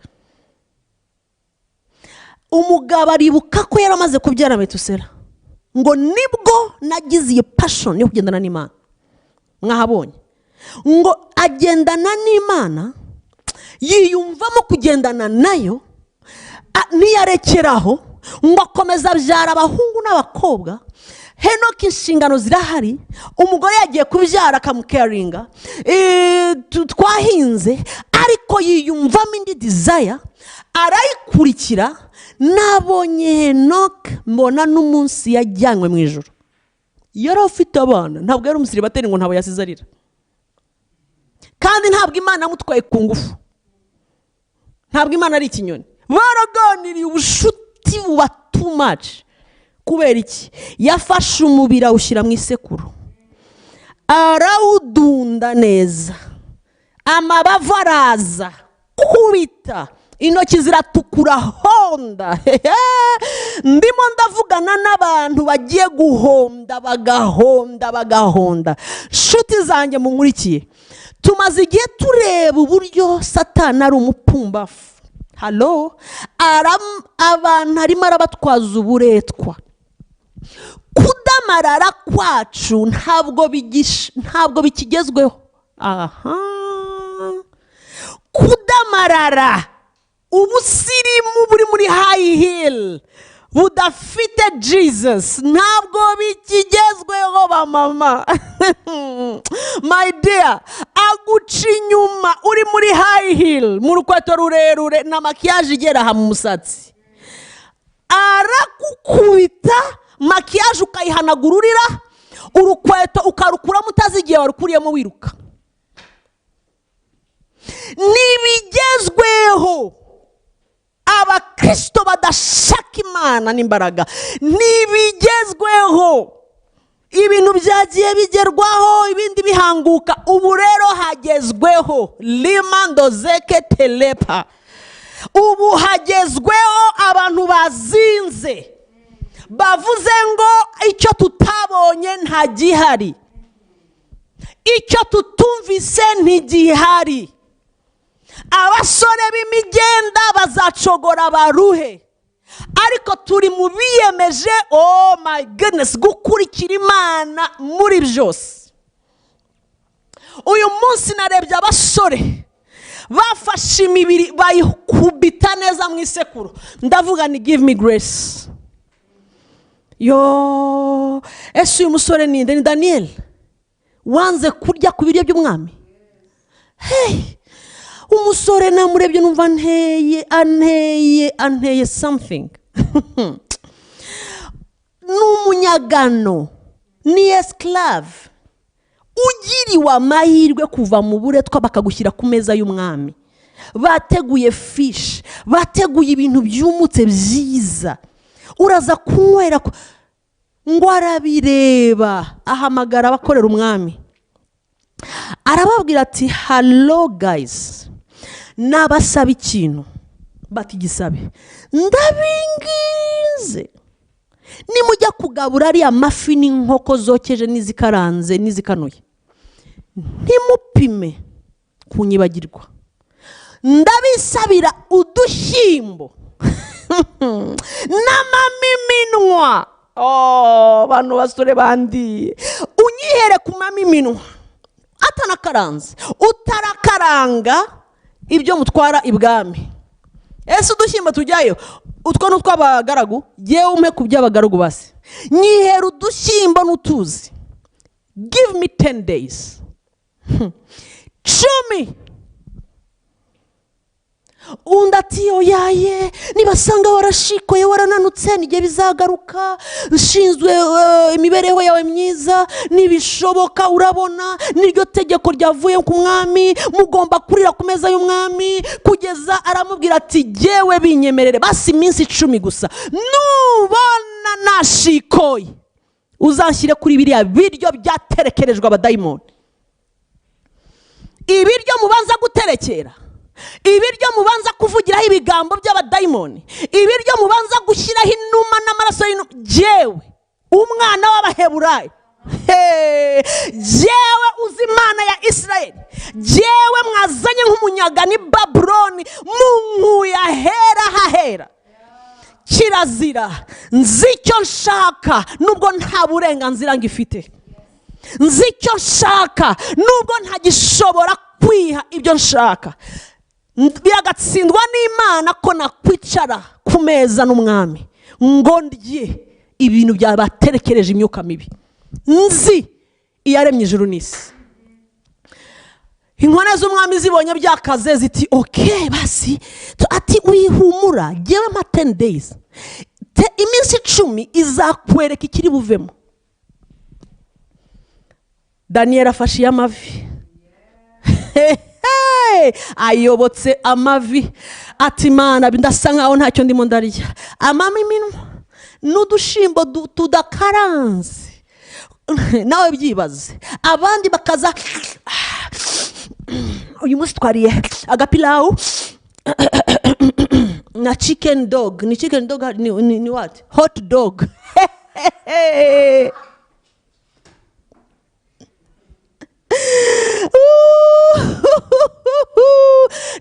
Umugabo aribuka ko yaramaze kubyara Metusela, ngo nibwo nagize iyi passion yo kugendana n'Imana. Mwahabonye ngo agendana n'Imana, yiyumvamo kugendana nayo, niyarekeraho ngo akomeza abyara abahungu n'abakobwa. Henoki inshingano zirahari, umugore yagiye kubyara akamucaringa, twahinze, ariko yiyumvamo indi desire, arayikurikira. Nabonye Henoki mbona n'umunsi yajyanywe mu ijuru. Yari afite abana, ntabwo yari umusiribateri ngo ntabo yasize arira, kandi ntabwo Imana yamutwaye ku ngufu, ntabwo Imana ari ikinyoni. Baraganiriye ubushuti buba too much. Kubera iki? Yafashe umubiri awushyira mu isekuru, arawudunda neza, amabavu araza kubita, intoki ziratukura honda. Ndimo ndavugana n'abantu bagiye guhonda, bagahonda. Nshuti zanjye munkurikiye, tumaze igihe tureba uburyo Satani ari umupumbafu. Halo, abantu arimo arabatwaza uburetwa. Kudamarara kwacu ntabwo bikigezweho. Aha, kudamarara, ubusirimu buri muri high heel budafite Jesus ntabwo bikigezweho ba mama. My dear, aguca inyuma uri muri high heel, mu rukweto rurerure na makiyaje igera ha mu musatsi, arakukubita, makiyaje ukayihanagururira, urukweto ukarukuramo utazi igihe warukuriyemo wiruka. Nibigezweho. Abakristo badashaka Imana n'imbaraga, nibigezweho. Ibintu byagiye bigerwaho, ibindi bihanguka. Ubu rero hagezweho limando zeke telepa. Ubu hagezweho abantu bazinze, bavuze ngo icyo tutabonye nta gihari, icyo tutumvise ntigihari. Abasore b'imigenda bazacogora baruhe, ariko turi mu biyemeje, oh my goodness, gukurikira Imana muri byose. Uyu munsi narebye abasore bafashe imibiri bayikubita neza mu isekuru, ndavuga ni give me grace. Yo, ese uyu musore ni Daniel wanze kurya ku biryo by'umwami? Hey, umusore namurebye numva anteye something. N'umunyagano, ni esclave, ugiriwe amahirwe kuva mu buretwa bakagushyira ku meza y'umwami. Bateguye fish, bateguye ibintu byumutse byiza, uraza kunywera ngo arabireba, ahamagara abakorera umwami. arababwira ati hello guys, nabasaba ikintu, bati gisabe, ndabingize nimujya kugabura ari amafi n'inkoko zokeje n'izikaranze n'izikanuye, ntimupime kunyibagirwa, ndabisabira udushyimbo n'amamiminwa. Bantu basore bandi, unyihere ku mamiminwa atanakaranze, utarakaranga ibyo mutwara ibwami. Ese udushyimbo tujyayo, utwo n'utw'abagaragu, yewe umpe ku by'abagaragu basi, nyihera udushyimbo n'utuzi, give me 10 days. 10. Undi ati oyaye, nibasanga warashikoye warananutse n'igihe bizagaruka, ushinzwe imibereho yawe myiza, nibishoboka urabona niryo tegeko ryavuye ku mwami, mugomba kurira ku meza y'umwami. Kugeza aramubwira ati jewe binyemerere basi iminsi 10 gusa, nubona nashikoye uzanshyire kuri biriya biryo byaterekerejwe abadayimoni. Ibiryo mubanza guterekera, ibiryo mubanza kuvugiraho ibigambo by'abadayimoni, ibiryo mubanza gushyiraho inuma n'amaraso y'inuma, jewe umwana w'Abaheburayo, jewe uzi Imana ya Isirayeli, jewe mwazanye nk'umunyaga ni Babuloni, munkuye ahera hahera. Kirazira, nzi icyo nshaka nubwo nta burenganzira ngifite, nzi icyo nshaka nubwo ntagishobora kwiha ibyo nshaka. Biragatsindwa n'Imana ko nakwicara ku meza n'umwami ngo ndye ibintu byabaterekereje imyuka mibi. Nzi iyaremye ijuru n'isi. Inkone z'umwami zibonye byakaze ziti okay basi, ati wihumura, jewe ma 10 days, iminsi 10 izakwereka ikiri buvemo. Daniel afashe amavi, ayobotse amavi, ati Mana ndasa nkaho ntacyo ndimo ndarya, amamiminwa n'udushimbo tudakaranze. Nawe byibaze, abandi bakaza uyu munsi twariye agapilau na chicken dog. Ni chicken dog ni what? Hot dog.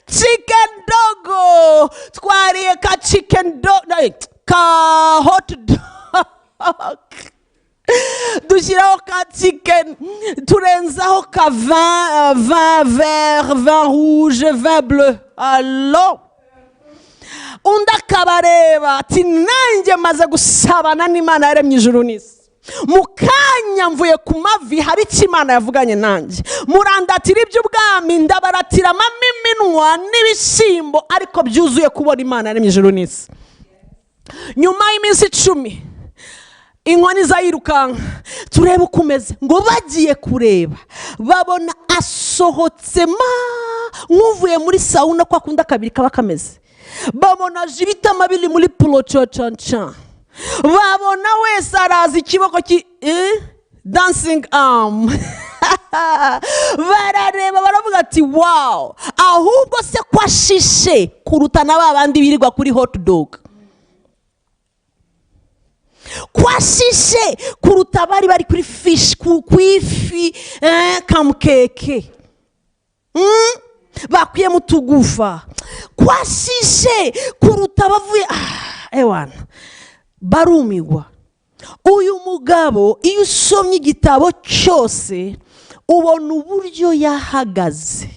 Chicken dog. Twariye ka chicken dog, ka hot dog. Dushyiraho ka chicken, turenzaho ka vin vert, vin rouge, vin bleu. Allo, undi akabareba ati nanjye maze gusabana n'Imana yaremye ijuru n'isi, mu kanya mvuye ku mavi hari icyo Imana yavuganye nanjye, murandatira iby'ubwami, ndabaratira amamiminwa n'ibishyimbo, ariko byuzuye kubona Imana yaremye ijuru n'isi. Nyuma y'iminsi 10 inkoni zayirukanka, turebe uko umeze, ngo bagiye kureba babona asohotsema nk'uvuye muri sauna kwa kunda kabiri kaba kameze, babona jibitama bili muri plochochancha, babona wese arazi ikiboko dancing arm. Barareba baravuga ati wow, ahubwo se kwashishe kuruta na babandi birirwa kuri hot dog, kwashishe kuruta bari bari kuri fish, kwifi kamukeke bakwiye mutugufa, kwashishe kuruta bavuye ewana barumigwa. Uyu mugabo iyo usomye igitabo cyose ubona uburyo yahagaze,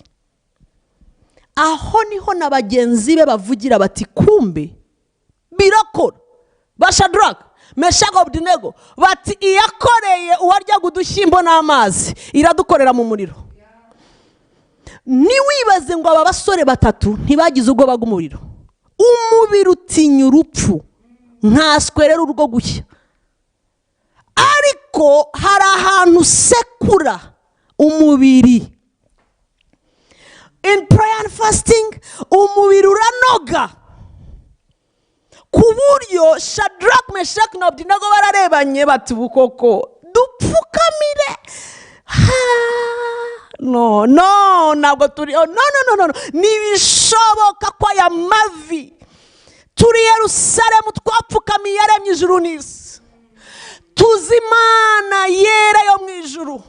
aho niho na bagenzi be bavugira bati kumbe birakora. Bashadraka, Meshaki, Abedinego bati iyakoreye uwaryaga udushyimbo n'amazi iradukorera mu muriro. Niwibaze ngo aba basore batatu ntibagize ubwo baga umuriro, umubiri utinya urupfu nkaswe rero urwo gushya, ariko hari ahantu sekura umubiri. In prayer and fasting umubiri uranoga ku buryo Shadrach, Meshaki na Abedinego bararebanye bati bukoko dupfukamire ntabwo turi no ntibishoboka ko aya mavi turi Yerusalemu twapfukamiye yaremye ijuru n'isi, tuzi Imana yera yo mu ijuru,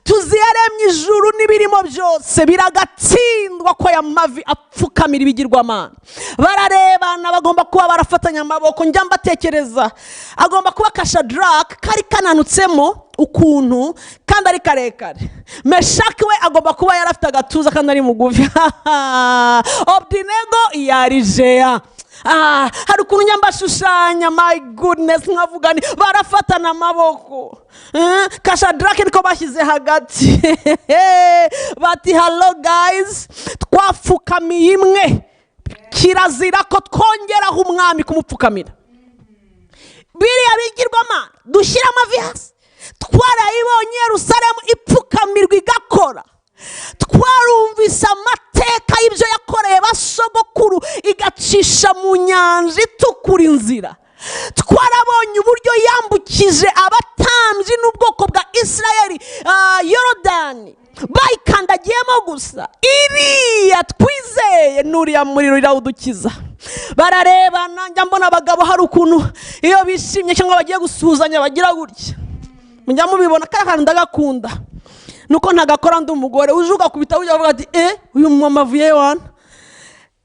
tuzi yaremye ijuru n'ibirimo byose, biragatsindwa ko aya mavi apfukamira ibigirwamana. Bararebana, bagomba kuba barafatanya amaboko. Njya mbatekereza agomba kuba Shadraka kari kananutsemo ukuntu kandi ari karekare. Meshaki we agomba kuba yarafite agatuza kandi ari mugufi. Abedinego yarijeya. Hari ukuntu nyambashushanya, my goodness, nkavuga ni barafatana amaboko. Shadraka niko bashyize hagati. Bati hello guys, twapfukamiye imwe, kirazira ko twongeraho umwami kumupfukamira. Biriya bigirwamana dushyira amavi hasi, twarayibonye Yerusalemu ipfukamirwa igakora. Twarumvise amateka y'ibyo yakoreye basogokuru, igacisha mu nyanja itukura inzira. Twarabonye uburyo yambukije abatambyi n'ubwoko bwa Isirayeli Yorodani, bayikandagiyemo gusa. Iriya twizeye n'uriya muriro irawudukiza. Bararebana, njya mbona abagabo hari ukuntu iyo bishimye cyangwa bagiye gusuhuzanya bagira gutya. Mujya mubibona, kari akantu ndagakunda. Nuko ntagakora ndi umugore uje ugakubita ujya uvuga ati uyu mama avuye wana.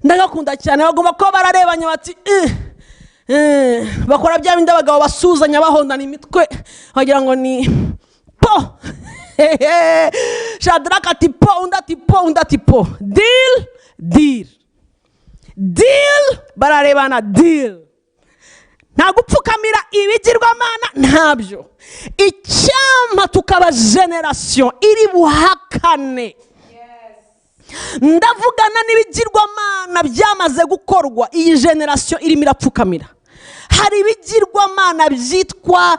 Ndagakunda cyane. Bagomba kuba bararebanye bati bakora bya bindi abagabo basuzanya bahondana imitwe bagira ngo ni po. Shadraka ati po, undi ati po, undi ati po. Deal. Bararebana, deal. Nta gupfukamira ibigirwamana ntabyo. Icyampa tukaba generation iri buhakane. Ndavugana n'ibigirwamana byamaze gukorwa, iyi generation irimo irapfukamira. Hari ibigirwamana byitwa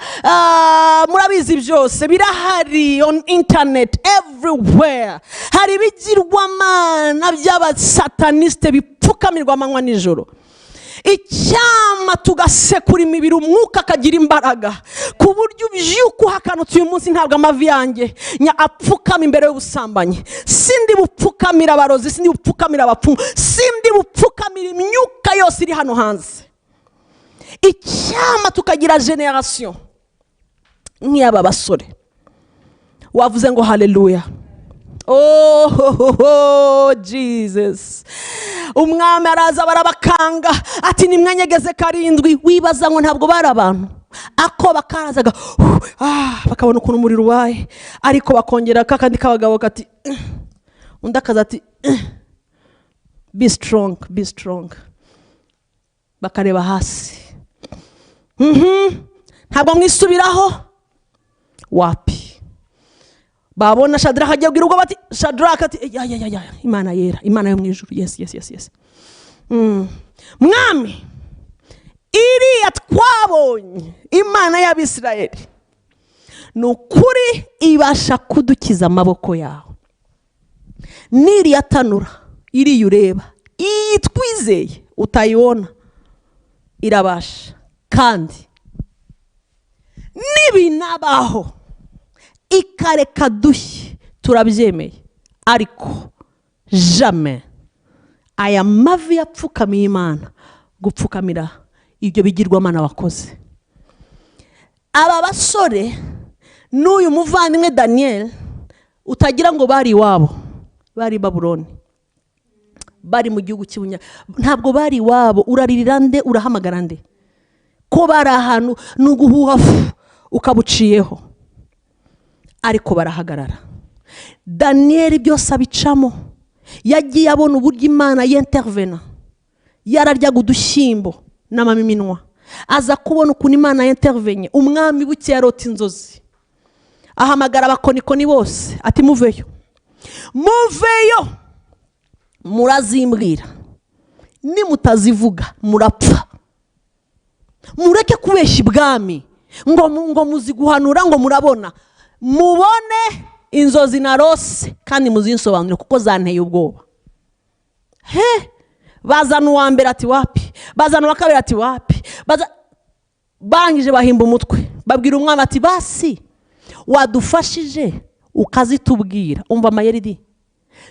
murabizi byose birahari on internet everywhere. Hari ibigirwamana by'abasataniste bipfukamirwa amanywa nijoro. Icyama tugasekura imibiri umwuka akagira imbaraga ku buryo ubyuka uhakanutse uyu munsi ntabwo amavi yanjye apfukama imbere y'ubusambanyi, sindi bupfukamira abarozi, sindi bupfukamira abapfumu, sindi bupfukamira imyuka yose iri hano hanze. Icyama tukagira generation nk'iyaba basore. Wavuze ngo haleluya. Oh Jesus. Umwami araza barabakanga ati nimwanyegeze karindwi. Wibaza ngo ntabwo bari abantu. Ako bakarazaga bakabona ukuntu umuriro ubaye, ariko bakongera kakandi kabagabo kati undi akaza ati be strong. Bakareba hasi. Ntabwo mwisubiraho. Wapi. Babona Shadraka agiye kugira ubwo bati Shadraka ati ya Imana yera, Imana yo mu ijuru. Yes. Mwami, iriya twabonye Imana y'Abisirayeli nukuri ibasha kudukiza amaboko yawe. Niriya tanura iri ureba, iyi twizeye utayibona irabasha. Kandi nibinabaho ikareka dushye turabyemeye, ariko jamais aya mavi yapfukamiye Imana gupfukamira ibyo bigirwamana wakoze. Aba basore n'uyu muvandimwe Daniel utagira ngo bari iwabo, bari Babuloni, bari mu gihugu cy'ubunya, ntabwo bari iwabo. Uraririra nde, urahamagara nde? Ko bari ahantu n'uguhuha ukabuciyeho, ariko barahagarara. Daniel byose abicamo, yagiye abona uburyo Imana y'intervena. Yararyaga udushyimbo n'amamiminwa, aza kubona ukuntu Imana y'intervenye. Umwami buke yarota inzozi, ahamagara abakonikoni bose ati muveyo, murazimbwira, nimutazivuga murapfa. Mureke kubeshya ibwami ngo muzi guhanura ngo murabona. Mubone inzozi narose kandi muzinsobanure kuko zanteye ubwoba. Bazana uwa mbere ati wapi, bazana uwa kabiri ati wapi. Barangije bahimba umutwe, babwira umwana ati basi wadufashije ukazitubwira. Umva amayeri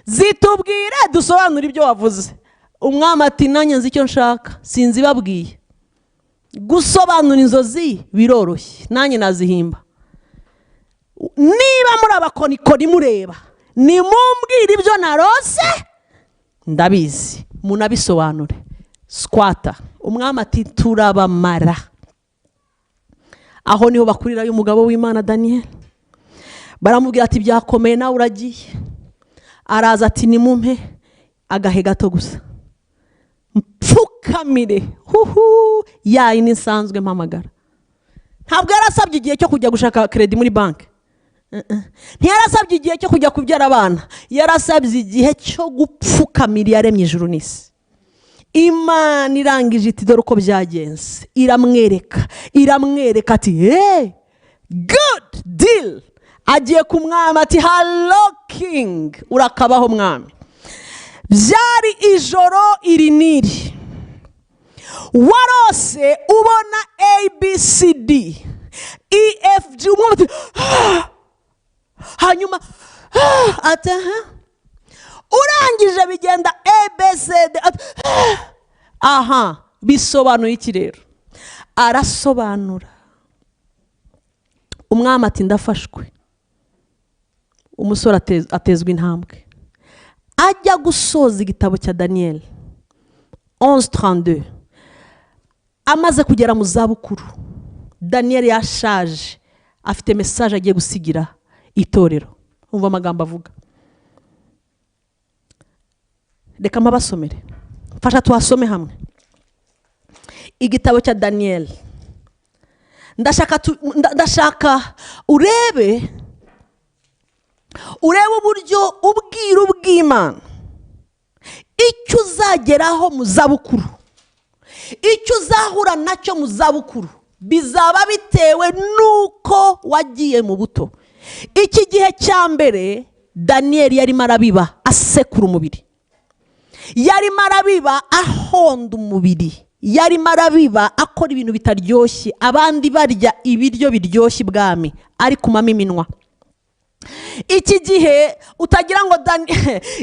zitubwire dusobanura ibyo wavuze. Umwami ati nanjye nzi icyo nshaka, sinzi babwiye. Gusobanura inzozi biroroshye, nanjye nazihimba. Niba muri abakonikoni mureba, nimumbwire ibyo narose ndabizi, munabisobanure. Squatter. Umwami ati turabamara. Aho niho bakurirayo umugabo w'Imana Daniel. Baramubwira ati byakomeye nawe uragiye. Araza ati nimumpe agahe gato gusa, mpfukamire yayi nisanzwe mpamagara. Ntabwo yarasabye igihe cyo kujya gushaka credit muri banki, ntiyarasabye igihe cyo kujya kubyara abana, yarasabye igihe cyo gupfukamira yaremye ijuru n'isi. Imana irangije iti dore uko byagenze, iramwereka ati hey, good deal. Agiye ku mwami ati hello king, urakabaho mwami. Byari ijoro iri niri, warose ubona ABCD EFG, umwami ati hanyuma ati urangije bigenda ABCD aha, bisobanuye iki rero? Arasobanura. Umwami ati ndafashwe. Umusore atezwa intambwe, ajya gusoza igitabo cya Daniel 11:32. Amaze kugera mu zabukuru, Daniel yashaje, afite message agiye gusigira itorero. Umva amagambo avuga. Reka mabasomere, fasha tuhasome hamwe igitabo cya Daniel. Ndashaka urebe uburyo ubwiru bw'Imana, icyo uzageraho mu zabukuru, icyo uzahura nacyo mu zabukuru, bizaba bitewe nuko wagiye mu buto. Iki gihe cya mbere Daniel yarimo arabiba asekura umubiri, yarimo arabiba ahonda umubiri, yarimo arabiba akora ibintu bitaryoshye. Abandi barya ibiryo biryoshye ibwami, ari kumama iminwa. Iki gihe utagira ngo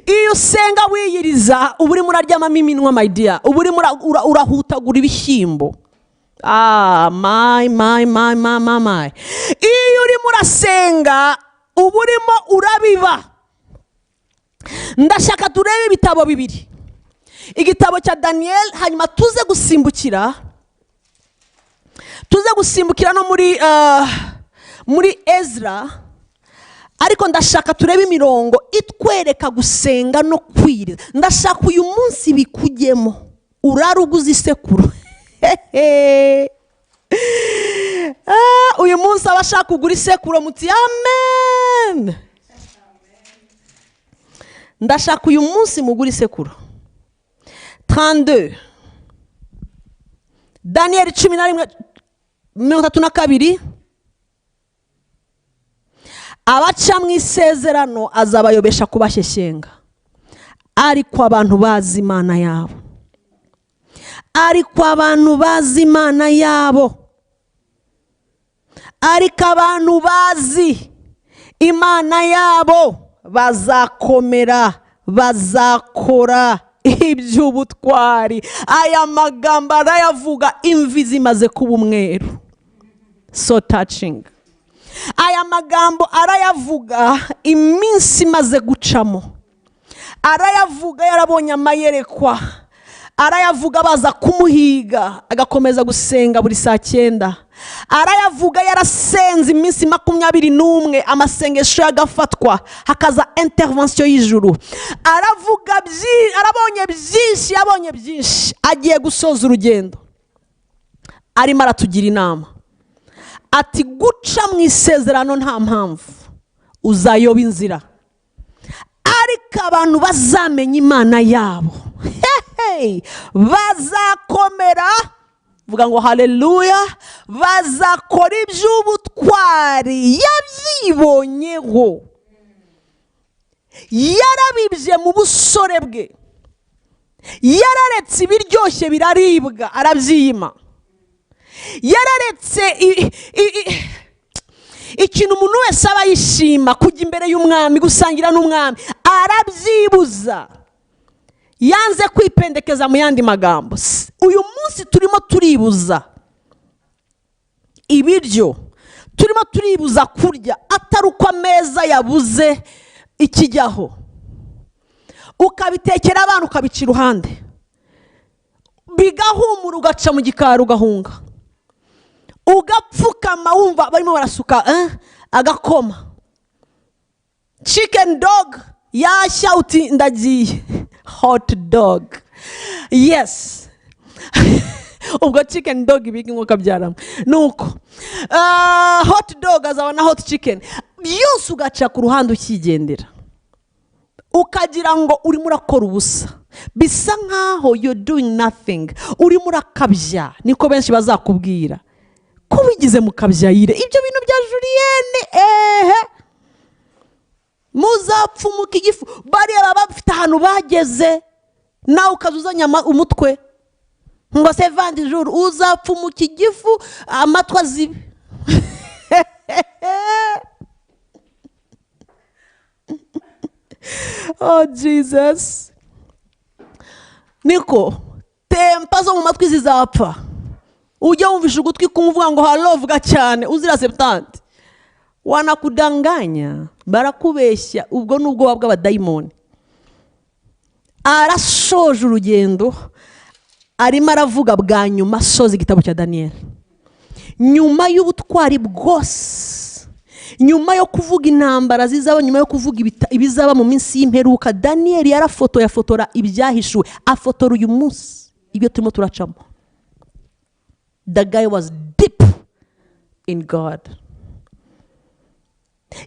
iyo usenga wiyiriza uba urimo uraryamamo iminwa my dear, uba urimo urahutagura ibishyimbo. My. Iyo urimo urasenga uba urimo urabiba. Ndashaka turebe ibitabo bibiri, igitabo cya Daniel, hanyuma tuze gusimbukira no muri Ezra. Ariko ndashaka turebe imirongo itwereka gusenga no kwiriza. Ndashaka uyu munsi bikujyemo, uraruguza isekuru. Uyu munsi abashaka kugura isekuru muti amen. Ndashaka uyu munsi mugura isekuru. 32 Daniel 11:32. Abaca mu isezerano azabayobesha kubashyeshyenga, ariko abantu bazi Imana yabo, ariko abantu bazi Imana yabo, ariko abantu bazi Imana yabo bazakomera, bazakora iby'ubutwari. Aya magambo arayavuga imvi zimaze kuba umweru. So touching. Aya magambo arayavuga iminsi imaze gucamo, arayavuga yarabonye amayerekwa, arayavuga baza kumuhiga agakomeza gusenga buri saa 9, arayavuga yarasenze iminsi 21 amasengesho yagafatwa hakaza intervention y'ijuru. Aravuga yabonye byinshi, agiye gusoza urugendo. Arimo aratugira inama ati guca mu isezerano nta mpamvu, uzayoba inzira, ariko abantu bazamenya Imana yabo bazakomera, vuga ngo haleluya, bazakora iby'ubutwari. Yabyibonyeho, yarabibye mu busore bwe, yararetse ibiryoshye biraribwa arabyiyima, yararetse ikintu umuntu wese aba yishima kujya imbere y'umwami gusangira n'umwami arabyibuza yanze kwipendekeza mu yandi magambo. Uyu munsi turimo turibuza ibiryo, turimo turibuza kurya atari uko ameza yabuze ikijyaho, ukabitekera abantu ukabica iruhande bigahumura ugaca mu gikari ugahunga ugapfukama wumva barimo barasuka agakoma, chicken dog yashya uti ndagiye, hot dog, yes. Ubwo chicken dog ibiki nkuko byaramo nuko hot dog azabona hot chicken byose ugaca ku ruhande ukigendera ukagira ngo urimo urakora ubusa, bisa nkaho you're doing nothing, urimo urakabya. Niko benshi bazakubwira ko wigize mu kabyayire ibyo bintu bya Julienne, muzapfumuka igifu. Bariya baba bafite ahantu bageze, nawe ukazuzanya umutwe ngo se vandi jour uzapfumuka igifu amatwa azibe. Oh Jesus, niko tempa zo mu matwi zizapfa. Ujya wumvisha ugutwi kumvuga ngo halovuga cyane uzira 70, wanakudanganya, barakubeshya. Ubwo nubwo bw'abadayimoni. Arashoje urugendo, arimo aravuga bwa nyuma, soza igitabo cya Daniel. Nyuma y'ubutwari bwose, nyuma yo kuvuga intambara zizaba, nyuma yo kuvuga ibizaba mu minsi y'imperuka, Daniel yarafotora ibyahishuwe, afotora uyu munsi ibyo turimo turacamo. The guy was deep in God.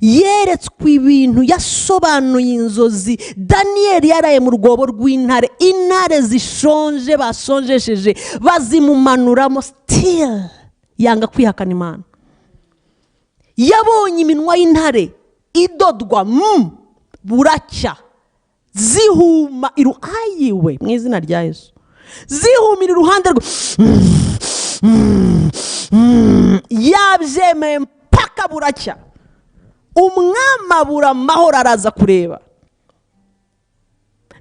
Yeretswe ibintu, yasobanuye inzozi. Daniel yaraye mu rwobo rw'intare, intare zishonje basonjesheje bazimumanuramo, still yanga kwihakana Imana. Yabonye iminwa y'intare idodwa buracya zihuma ayiwe mu izina rya Yesu, zihumira iruhande rwe, yabyemeye mpaka buracya. Umwami abura amahoro, araza kureba.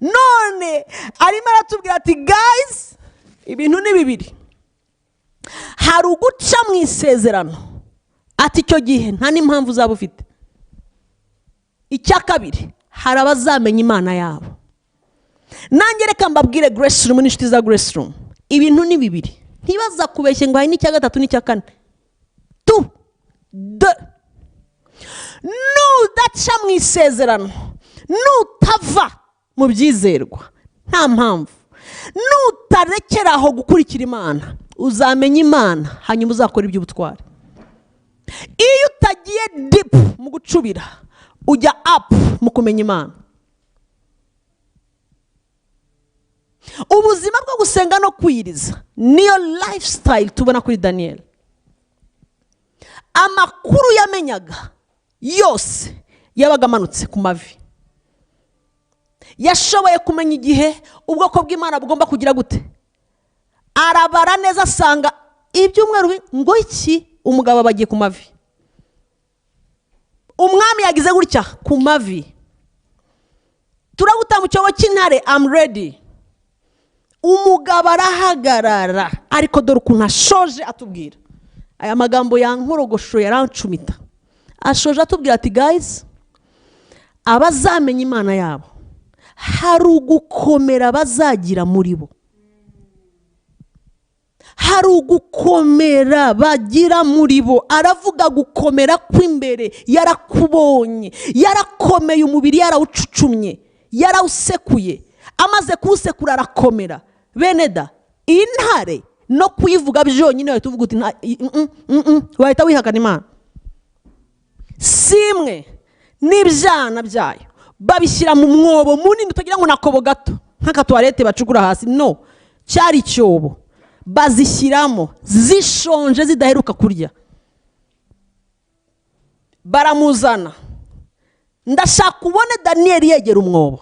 None arimo aratubwira ati guys, ibintu ni bibiri. Hari uguca mu isezerano, ati icyo gihe nta n'impamvu uzaba ufite. Icya kabiri, hari abazamenya Imana yabo. Nange reka mbabwire Grace Room n'inshuti za Grace Room, ibintu ni bibiri. Ntibaza kubeshye ngo hari n'icya gatatu n'icya kane. Nudaca mu isezerano, nutava mu byizerwa, nta mpamvu, nutarekeraho gukurikira Imana, uzamenya Imana hanyuma uzakora iby'ubutwari. Iyo utagiye deep mu gucubira, ujya up mu kumenya Imana. Ubuzima bwo gusenga no kwiriza niyo lifestyle tubona kuri Daniel. Amakuru yamenyaga yose yabaga amanutse ku mavi. Yashoboye kumenya igihe ubwoko bw'Imana bugomba kugira gute. Arabara neza asanga ibyumweru ngo iki, umugabo bagiye ku mavi. Umwami yagize gutya ku mavi. Turaguta mu cyobo cy'intare, I'm ready. Umugabo arahagarara, ariko dore ukuntu ashoje atubwira. Aya magambo yankorogosho yarancumita. Ashoje atubwira ati guys, abazamenya Imana yabo hari ugukomera bazagira muri bo. Hari ugukomera bagira muri bo. Aravuga gukomera kw'imbere, yarakubonye, yarakomeye, umubiri yarawucucumye, yarawusekuye, amaze kuwusekura arakomera. Beneda, intare no kuyivuga byonyine wahita uvuga uti wahita wihakana Imana. Simwe n'ibyana byayo babishyira mu mwobo munini, utagira ngo nakobo gato nk'akatuwarete bacukura hasi, no, cyari icyobo bazishyiramo zishonje zidaheruka kurya. Baramuzana, ndashaka ubone Daniel yegera umwobo.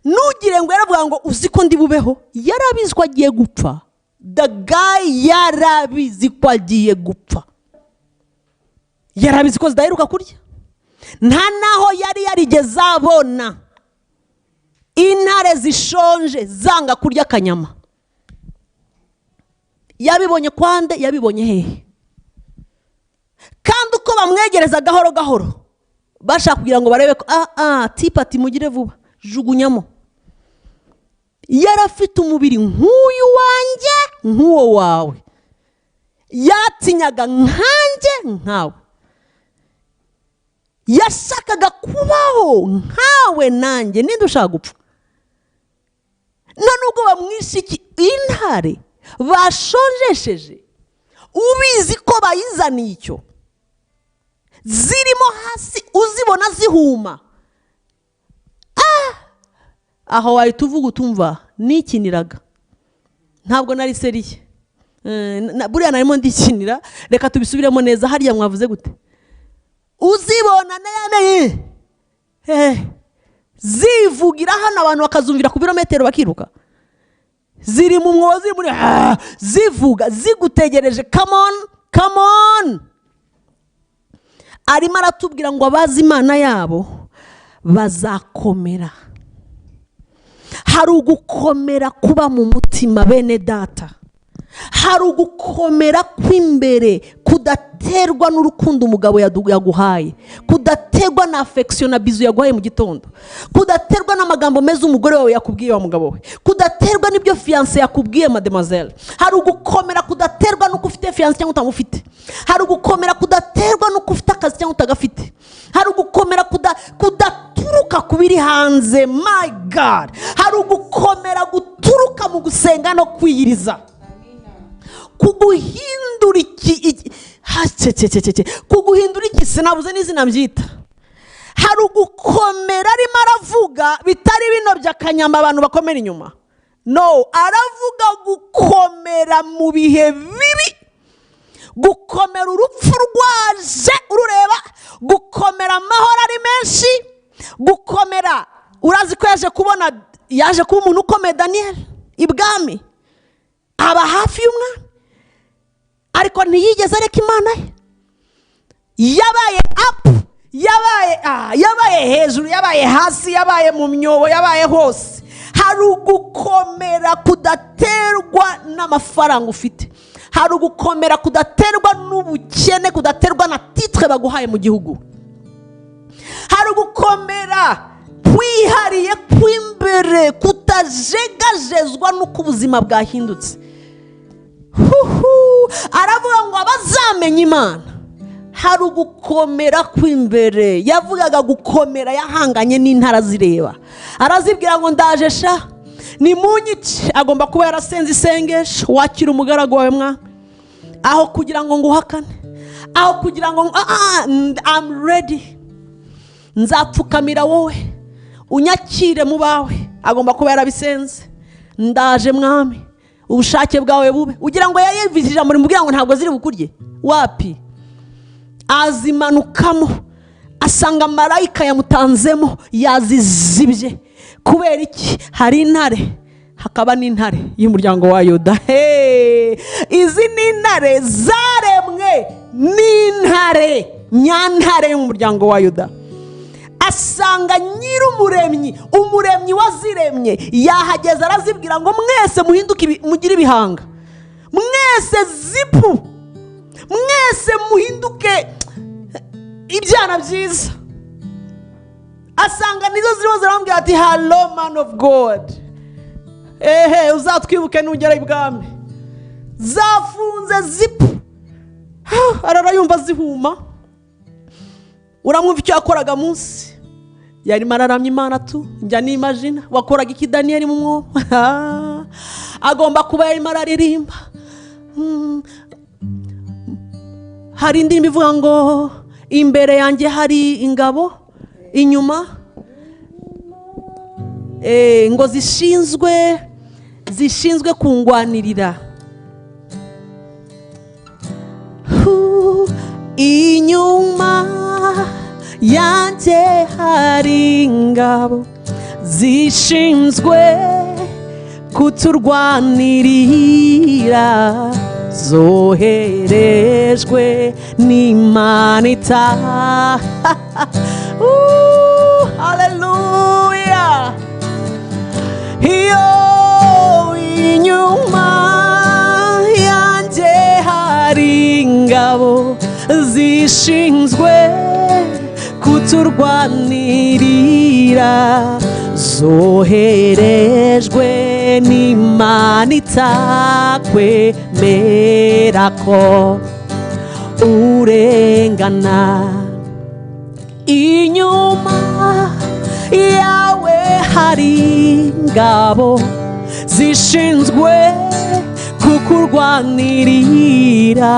Nugire ngo yaravuga ngo uzi ko ndi bubeho, yarabizi ko agiye gupfa. The guy yarabizi ko agiye gupfa. yarabizi ko zidaheruka kurya, nta naho yari yarigeze abona intare zishonje zanga kurya akanyama. Yabibonye kwande? Yabibonye hehe? Kandi uko bamwegereza gahoro gahoro bashaka kugira ngo barebe ko tipati mugire vuba, jugunyamo. Yarafite umubiri nk'uyu wanjye nk'uwo wawe, yatinyaga nkanjye nkawe, yashakaga kubaho nkawe nanjye. Ninde ushaka gupfa? Nubwo bamwishe intare bashonjesheje, ubizi ko bayizaniye icyo, zirimo hasi uzibona zihuma, aho wahita uvuga utumva nikiniraga, ntabwo nari seriye, buriya narimo ndikinira. Reka tubisubiremo neza. Hariya mwavuze gute? Uzibona nene zivugira hano, abantu bakazumvira ku birometero bakiruka, ziri mu mwobo, ziri muri zivuga, zigutegereje. Come on. Arimo aratubwira ngo abazi Imana yabo bazakomera. Hari ugukomera kuba mu mutima, bene data. Hari ugukomera kw'imbere kudaterwa n'urukundo umugabo yaguhaye, kudaterwa na affection na bizu yaguhaye mu gitondo, kudaterwa n'amagambo meza umugore wawe yakubwiye wa mugabo we, kudaterwa n'ibyo fiancé yakubwiye mademoiselle. Hari ugukomera kudaterwa n'uko ufite fiancé cyangwa utamufite. Hari ugukomera kudaterwa n'uko ufite akazi cyangwa utagafite. Hari ugukomera kudaturuka kubiri hanze. My God. Hari ugukomera guturuka mu gusenga no kwiyiriza, kuguhindura kuguhindura iki sinabuze n'izina mbyita. Hari ugukomera arimo aravuga bitari bino by'akanyama abantu bakomera inyuma. No, aravuga gukomera mu bihe bibi, gukomera urupfu rwaje urureba, gukomera amahoro ari menshi, gukomera. Urazi ko yaje kuba umuntu ukomeye Daniel ibwami, aba hafi y'umwami, ariko ntiyigeze areka Imana ye. Yabaye up, yabaye hejuru, yabaye hasi, yabaye mu myobo, yabaye hose. Hari ugukomera kudaterwa n'amafaranga ufite. Hari ugukomera kudaterwa n'ubukene, kudaterwa na titre baguhaye mu gihugu. Hari ugukomera kwihariye kw'imbere kutajegajezwa n'uko ubuzima bwahindutse. Aravuga ngo abazamenya Imana. Hari ugukomera kw'imbere. Yavugaga gukomera yahanganye n'intara zireba, arazibwira ngo ndaje sha ni munyice. Agomba kuba yarasenze isengesho, wakira umugaragu wawe mwa, aho kugira ngo nguhakane, aho kugira ngo I'm ready, nzapfukamira wowe unyakire mu bawe. Agomba kuba yarabisenze, ndaje mwami ubushake bwawe bube. Ugira ngo yayivije ijambo rimubwira ngo ntabwo ziri bukurye. Wapi? Azimanukamo asanga marayika yamutanzemo yazizibye. Kubera iki? Hari intare, hakaba n'intare y'umuryango wa Yuda. Izi ni intare zaremwe n'intare, nyantare y'umuryango wa Yuda. Asanga nyir'umuremyi, umuremyi waziremye yahageze, arazibwira ngo mwese muhinduke mugire ibihanga, mwese zipu, mwese muhinduke ibyana byiza. Asanga nizo ziriho ziramubwira ati hello man of God, uzatwibuke nugera ibwami. Zafunze zipu, ararayumva zihuma. Uramwumva icyo yakoraga munsi? Yarimo araramya Imana tu. Njya n'imagine wakoraga iki Daniel mu mwobo? Agomba kuba yarimo araririmba. Hari indirimbo ivuga ngo imbere yanjye hari ingabo, inyuma ngo zishinzwe kungwanirira. Inyuma yanjye hari ingabo zishinzwe kuturwanirira, zoherejwe n'Imana itaha. Haleluya. Iyo inyuma yanjye hari ingabo zishinzwe kuturwanirira, zoherejwe n'Imana itakwemera ko urengana. Inyuma yawe hari ingabo zishinzwe kukurwanirira,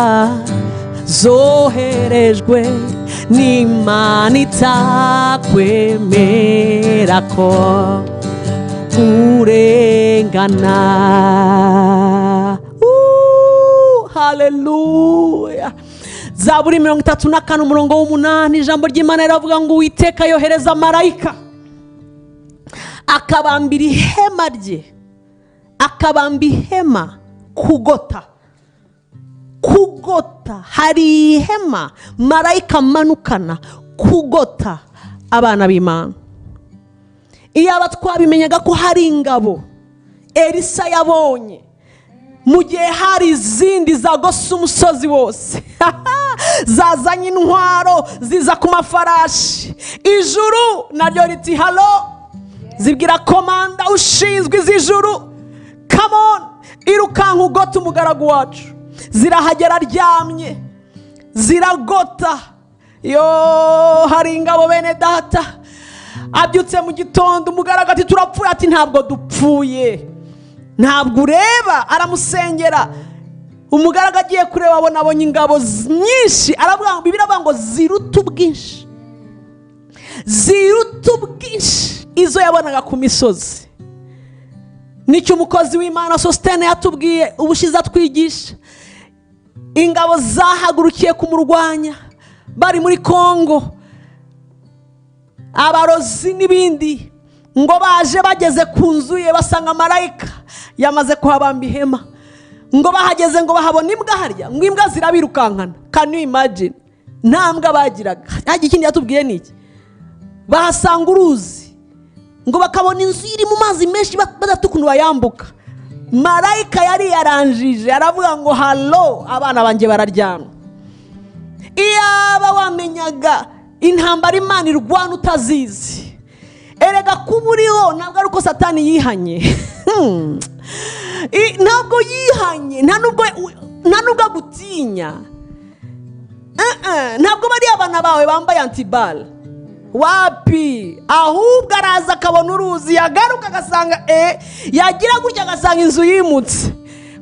zoherejwe n'Imana itakwemera ko urengana. Haleluya. Zaburi 34 umurongo w'8, ijambo ry'Imana riravuga ngo Uwiteka yohereza marayika akabambira ihema rye, akabamba ihema kugota. Hari ihema marayika manukana kugota abana b'Imana. Iyaba twabimenyaga ko hari ingabo Elisa yabonye mu gihe hari izindi zagose umusozi wose zazanye intwaro ziza ku mafarashi, ijuru naryo riti halo, zibwira komanda ushinzwe iz'ijuru, come on, irukanka ugota umugaragu wacu. Zirahagera aryamye, ziragota. Yo, hari ingabo bene data. Abyutse mu gitondo umugaragu ati turapfuye, ati ntabwo dupfuye, ntabwo ureba. Aramusengera. Umugaragu agiye kureba abonye ingabo nyinshi, aravuga ngo Bibiliya avuga ngo ziruta ubwinshi, ziruta ubwinshi izo yabonaga ku misozi. Nicyo umukozi w'Imana Sostene yatubwiye ubushize atwigisha. Ingabo zahagurukiye kumurwanya bari muri Kongo, abarozi n'ibindi, ngo baje bageze ku nzu ye basanga marayika yamaze kuhabamba ihema. Ngo bahageze ngo bahabona imbwa harya, ngo imbwa zirabirukankana. Can you imagine? Nta mbwa bagiraga. Haje ikindi yatubwiye niki? Bahasanga uruzi, ngo bakabona inzu iri mu mazi menshi badatukuntu bayambuka. Marayika yari yaranjije, aravuga ngo halo, abana banjye bararyamye. Iyaba wamenyaga intambara Imana irwana utazizi, erega kuba uriho ntabwo ari uko Satani yihanye. Ntabwo yihanye, nta nubwo agutinya. Ntabwo bari abana bawe bambaye antibal. Wapi, ahubwo araza akabona uruzi, yagaruka agasanga yagira gutya agasanga inzu yimutse.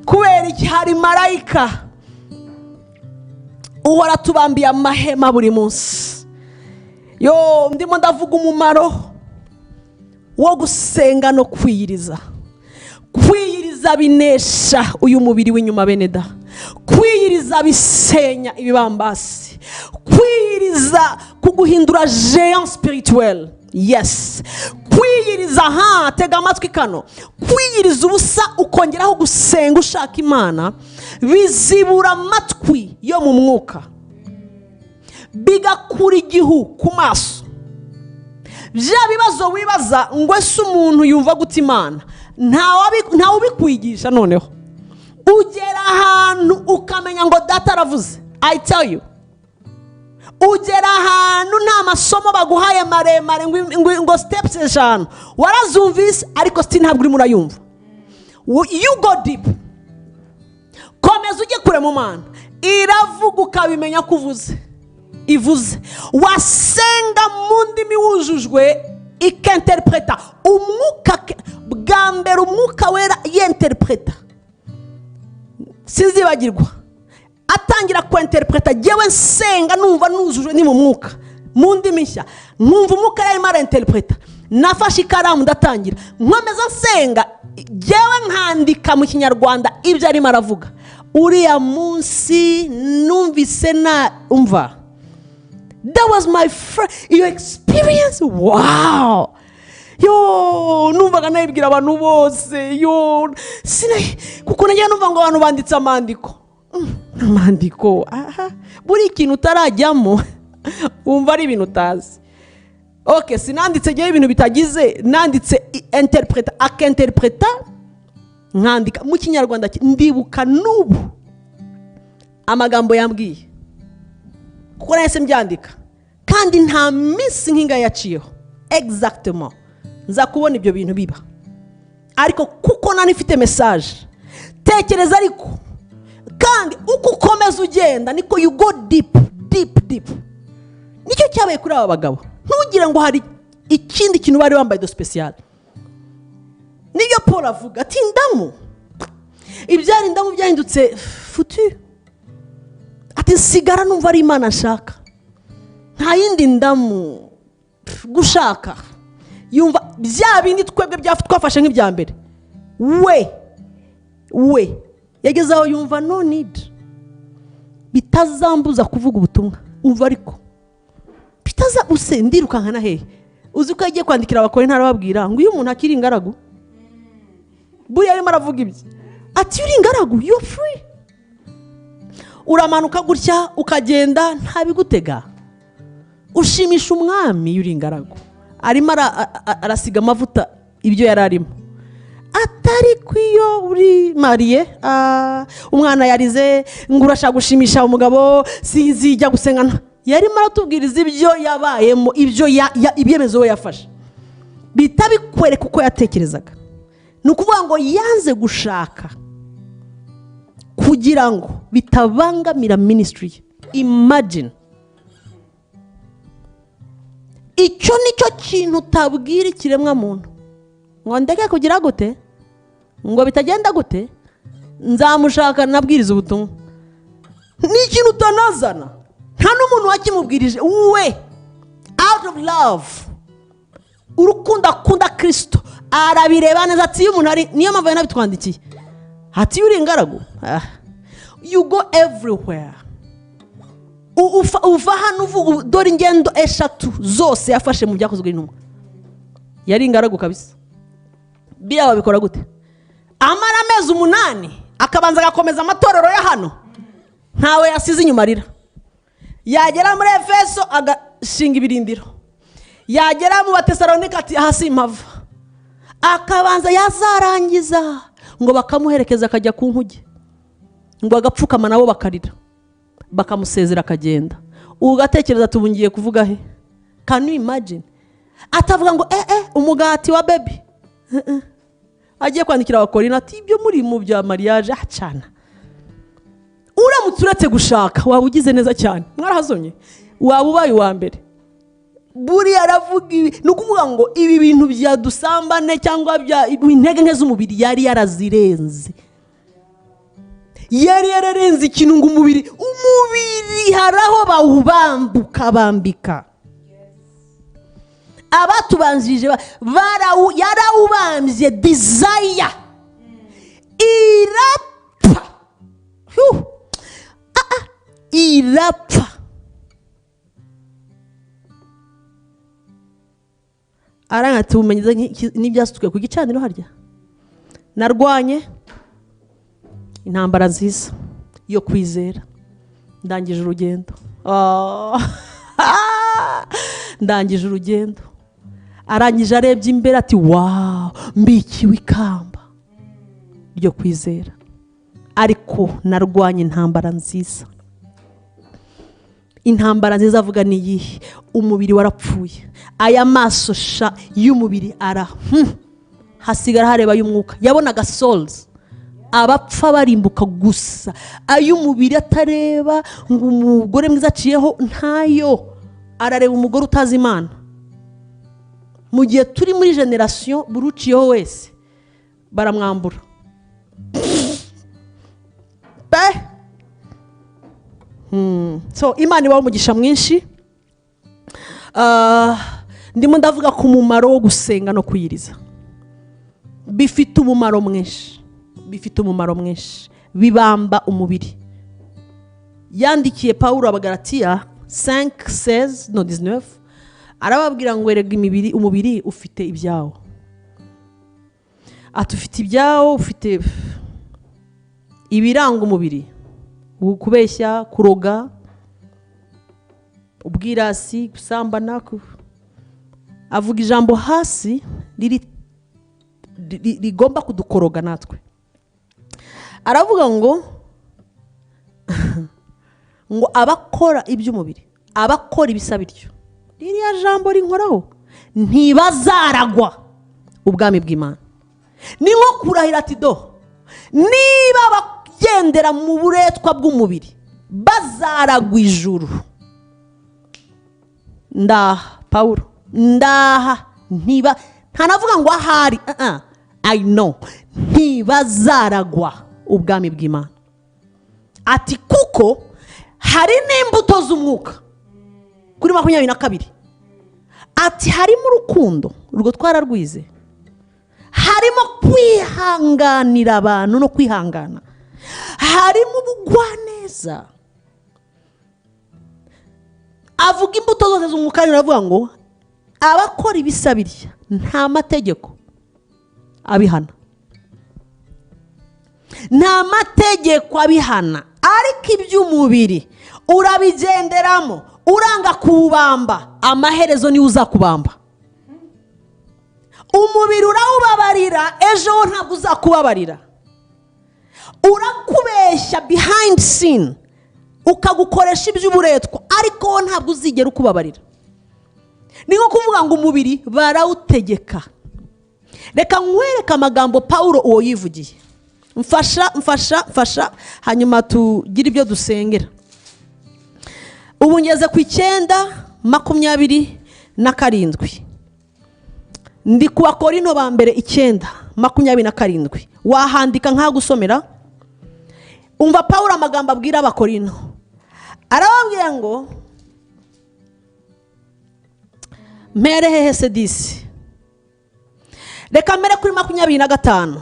Kubera iki? Hari marayika uhora tubambiye amahema buri munsi. Yo, ndimo ndavuga umumaro wo gusenga no kwiyiriza. Kwiyiriza binesha uyu mubiri w'inyuma bene da. Kwiyiriza bisenya ibibambasi. Kwiyiriza kuguhindura géant spirituel. Yes. Kwiyiriza tega amatwi kano. Kwiyiriza ubusa ukongeraho gusenga ushaka Imana bizibura amatwi yo mu mwuka, bigakura igihu ku maso. Bya bibazo wibaza ngo ese umuntu yumva gute Imana, nta ubikwigisha. Noneho ugera ahantu ukamenya ngo data aravuze. I tell you, ugera ahantu nta masomo baguhaye maremare ngo steps 5 warazumvise, ariko ntabwo uri murayumva. You go deep. Komeza ujye kure mu Mana, iravuga ukabimenya kuvuze. Ivuze wasenga mu ndimi wujujwe ikinterpreta. Umwuka bwa mbere, umwuka wera yenterpreta. Sinzibagirwa atangira kwinterpreta, jewe nsenga numva nujujwe ni mu mwuka, mu ndimi nshya, numva umwuka yarimo arinterpreta. Nafashe ikaramu ndatangira nkomeza nsenga, jewe nkandika mu Kinyarwanda ibyo arimo aravuga. Uriya munsi numvise na umva. That was my first experience. Wow. Yo, numvaga nayibwira abantu bose. Yo, kuko nagiye numva ngo abantu banditse amandiko. amandiko buri ikintu utarajyamo wumva ari ibintu utazi. Okay, sinanditse gihe ibintu bitagize, nanditse akinterpreta nkandika mu Kinyarwanda. Ndibuka n'ubu amagambo yambwiye kuko nahise mbyandika, kandi nta minsi nk'inga yaciyeho exactement nza kubona ibyo bintu biba. Ariko kuko nani mfite message, tekereza ariko kandi uko ukomeza ugenda niko you go deep. Nicyo cyabaye kuri aba bagabo. Ntugire ngo hari ikindi kintu bari bambaye do special. Nibyo Paul avuga ati ndamu ibyari ndamu byahindutse futu. Ati sigara numva ari Imana nshaka, nta yindi ndamu gushaka. Yumva bya bindi twebwe twafashe nk'ibya mbere, we yagezaho yumva no need, bitazambuza kuvuga ubutumwa. Umva ariko bitaza usendiruka nkana hehe. Uzi ko yagiye kwandikira abakore ntarababwira ngo iyo umuntu akiri ingaragu, buri arimo aravuga ibyo ati uri ingaragu, you free. Uramanuka gutya ukagenda ntabigutega, ushimisha umwami uri ingaragu. Arimo arasiga amavuta ibyo yararimo. Atari kwiyo uri mariye, umwana yarize ngo urashaka gushimisha umugabo, sizijya gusengana. Yarimo aratubwiriza ibyo yabayemo, ibyo ibyemezo we yafashe, bitabikwereka uko yatekerezaga. Ni ukuvuga ngo yanze gushaka kugira ngo bitabangamira ministry. Imagine, icyo nicyo kintu utabwira ikiremwa muntu ngo ndeke kugira gute, ngo bitagenda gute, nzamushaka nabwiriza ubutumwa. Ni ikintu utanazana, nta n'umuntu wakimubwirije. We out of love, urukundo akunda Kristo arabireba neza. Ati umuntu ari, niyo mpamvu yanabitwandikiye ati uri ingaragu, you go everywhere. Uva hano uvuga dore ingendo 3 zose yafashe mu byakozwe n'intumwa. Yari ingaragu kabisa. Biya babikora gute? Amara amezi 8 akabanza agakomeza amatorero ya hano, ntawe yasize inyuma arira. Yagera muri Efeso agashinga ibirindiro, yagera mu Batesalonika ati hasi impava, akabanza yazarangiza ngo bakamuherekeza akajya ku nkuge, ngo agapfukama nabo bakarira, bakamusezera akagenda. Ugatekereza tubungiye kuvuga he? Can you imagine? Atavuga ngo umugati wa baby, agiye kwandikira abakorina ati ibyo muri mu bya mariage acana. Uramutse uretse gushaka waba ugize neza cyane, mwarahazonye, waba ubaye uwa mbere. Buri aravuga ni ukuvuga ngo ibi bintu bya dusambane cyangwa bya intege nke z'umubiri yari yarazirenze. Yari yararenze ikintu ngo umubiri haraho bawubambuka bambika. Abatubanjije yarawubambye desire irapfa. Irapfa. Arangati umenyeze n'ibyasutwe ku gicaniro harya. Narwanye intambara nziza yo kwizera, ndangije urugendo. Ndangije urugendo. Arangije arebye imbere ati wow, mbikiwe ikamba ryo kwizera. Ariko narwanye intambara nziza. Intambara nziza avuga ni yihe? Umubiri warapfuye, aya maso y'umubiri hasigara hareba y'umwuka. Yabonaga souls, abapfa barimbuka gusa, ay'umubiri atareba ngo umugore mwiza aciyeho ntayo, arareba umugore utazi Imana. Mu gihe turi muri generation buruciyeho wese baramwambura. So Imana ibaho umugisha mwinshi. Ndimo ndavuga ku mumaro wo gusenga no kwiyiriza. Bifite umumaro mwinshi, bifite umumaro mwinshi, bibamba umubiri. Yandikiye Paulo abagalatiya 5:16-19 arababwira ngo erega umubiri ufite ibyawo. Atufite ibyawo, ufite ibiranga umubiri kubeshya, kuroga, ubwirasi, gusambana. Avuga ijambo hasi rigomba kudukoroga natwe. Aravuga ngo ngo abakora iby'umubiri, abakora ibisa bityo, ririya jambo rinkoraho, ntibazaragwa ubwami bw'Imana. Ni nko kurahira ati niba bagendera mu buretwa bw'umubiri bazaragwa ijuru. Ndaha Paulo, ndaha, ntanavuga ngo ahari, I know, ntibazaragwa ubwami bw'Imana. Ati kuko hari n'imbuto z'umwuka kuri 22. Ati harimo urukundo, urwo twararwize, harimo kwihanganira abantu no kwihangana, harimo ubugwaneza. Avuga imbuto zose z'umwuka, aravuga ngo abakora ibisa birya nta mategeko abihana, nta mategeko abihana, ariko iby'umubiri urabigenderamo, uranga kuwubamba, amaherezo niwe uzakubamba. Umubiri urawubabarira, ejo wo ntabwo uzakubabarira. Urakubeshya behind scene, ukagukoresha iby'uburetwa, ariko wo ntabwo uzigera ukubabarira. Ni nko kuvuga ngo umubiri barawutegeka. Reka nkwereke amagambo Paulo uwo yivugiye. Mfasha hanyuma tugire ibyo dusengera. Ubu ngeze ku 9:27. Ndi ku Bakorinto ba mbere 9:27. Wahandika nkagusomera. Umva Paulo amagambo abwira Abakorinto. Arababwira ngo mere hehe se disi. Reka mere kuri 25.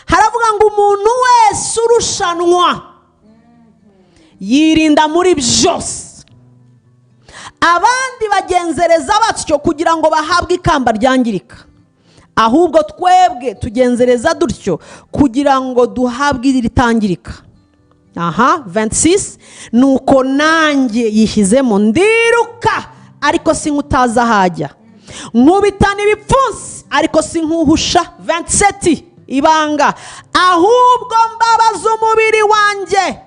Haravuga ngo umuntu wese urushanwa yirinda muri byose. Abandi bagenzereza batyo kugira ngo bahabwe ikamba ryangirika, ahubwo twebwe tugenzereza dutyo kugira ngo duhabwe iritangirika. 26. Nuko nanjye yishyizemo ndiruka, ariko sinkutaza hajya, nkubitana ibipfunsi ariko sinkuhusha. 27. Ibanga, ahubwo mbabaza umubiri wanjye.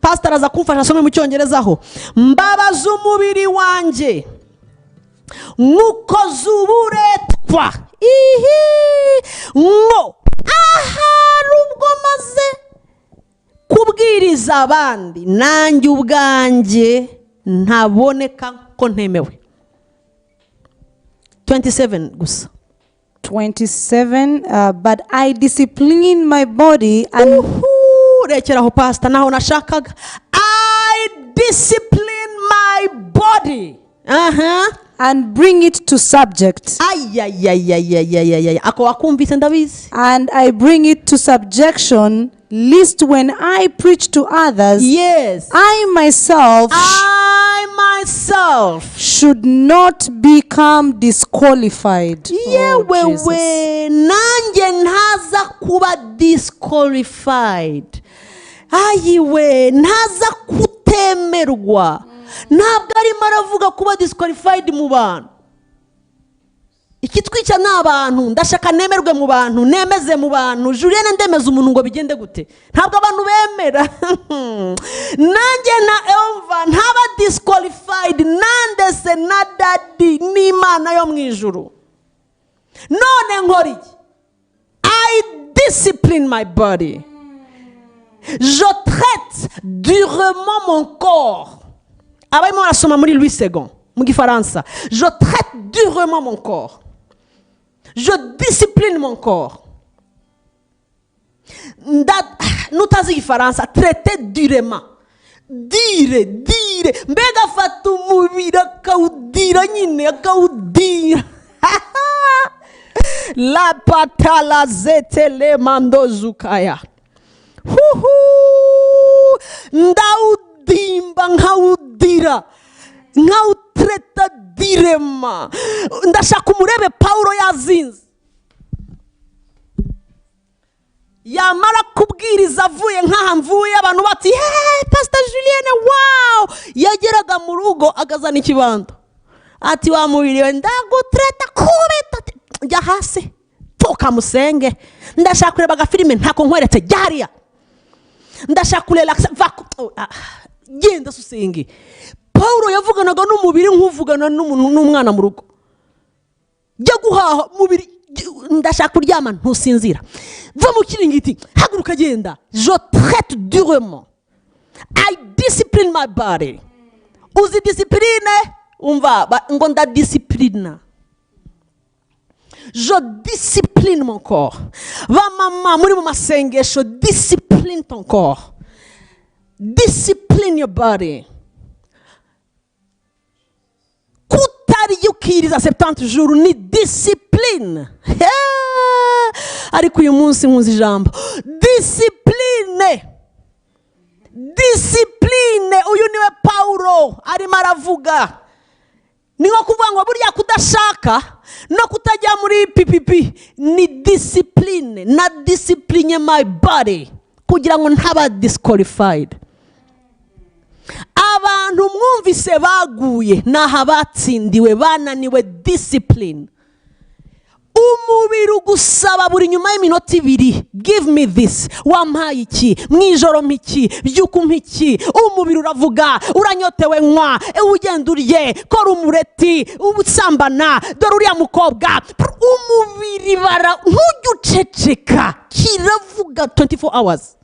Pastor aza kumfasha asome mu Cyongereza aho. Mbabaza umubiri wanjye nkukoze uburetwa, ngo ahari ubwo maze kubwiriza abandi, nanjye ubwanjye ntaboneka ko ntemewe. 27 gusa. 27. But I discipline my body and rekeraho pastor, naho nashakaga. I discipline my body and bring it to subject. Ako wakumvise ndabizi. And I bring it to subjection, lest when I preach to others, yes, I myself should not become disqualified. Yewewe, nanjye ntaza kuba disqualified. Ayiwe, ntaza kutemerwa. Ntabwo arimo aravuga kuba disqualified mu bantu. Ikitwica n'abantu, ndashaka nemerwe mu bantu, nemeze mu bantu. Julienne ndemeza umuntu ngo bigende gute? Ntabwo abantu bemera. Nanjye na Elva ntaba disqualified, nandese na daddy n'Imana yo mu ijuru. None nkora iki? I discipline my body. Je traite durement mon corps. Abayimo barasoma muri Louis II mu Gifaransa. Je traite durement mon corps. Je discipline mon corps. Nutazi Gifaransa, traiter durement. Dire. Mbega fata umubiri akawudira nyine, akawudira. La patala zetele mando zukaya. Ndaudimba nkawudira, nkawutreta direma. Ndashaka umurebe Paulo yazinze. yamara kubwiriza avuye nk'aha mvuye abantu bati hey Pastor Julienne wow, yageraga mu rugo agazana ikibando ati wa mubiri we ndagutreta kubita jya hasi pfuka musenge, ndashaka kureba agafilime ntako nkweretse jariya, ndashaka kurelaxa genda susenge. Paulo yavuganaga n'umubiri nk'uvugana n'umwana mu rugo. Jya guhaha mubiri, ndashaka kuryama ntusinzira, va mu kiringiti haguruka genda. Je traite durement, I discipline my body. Uzi discipline umva ngo ndadisciplina. Je discipline mon corps. Va maman muri mu masengesho, discipline ton corps, discipline your body. Kutari ukiriza 70 jours ni discipline. Ariko uyu munsi nkuzi ijambo discipline. Discipline uyu niwe Paulo arimo aravuga. Ni nko kuvuga ngo burya kudashaka no kutajya muri PPP ni discipline. Na discipline my body kugira ngo ntaba disqualified. Abantu mwumvise baguye naha batsindiwe bananiwe discipline. Umubiri ugusaba buri nyuma y'iminota 2 give me this, wampaye iki mwijoro mpiki byuko mpiki. Umubiri uravuga uranyotewe nkwa ugenda urye kora umureti ubusambana dore uriya mukobwa. Umubiri bara ntujuceceka kiravuga 24 hours.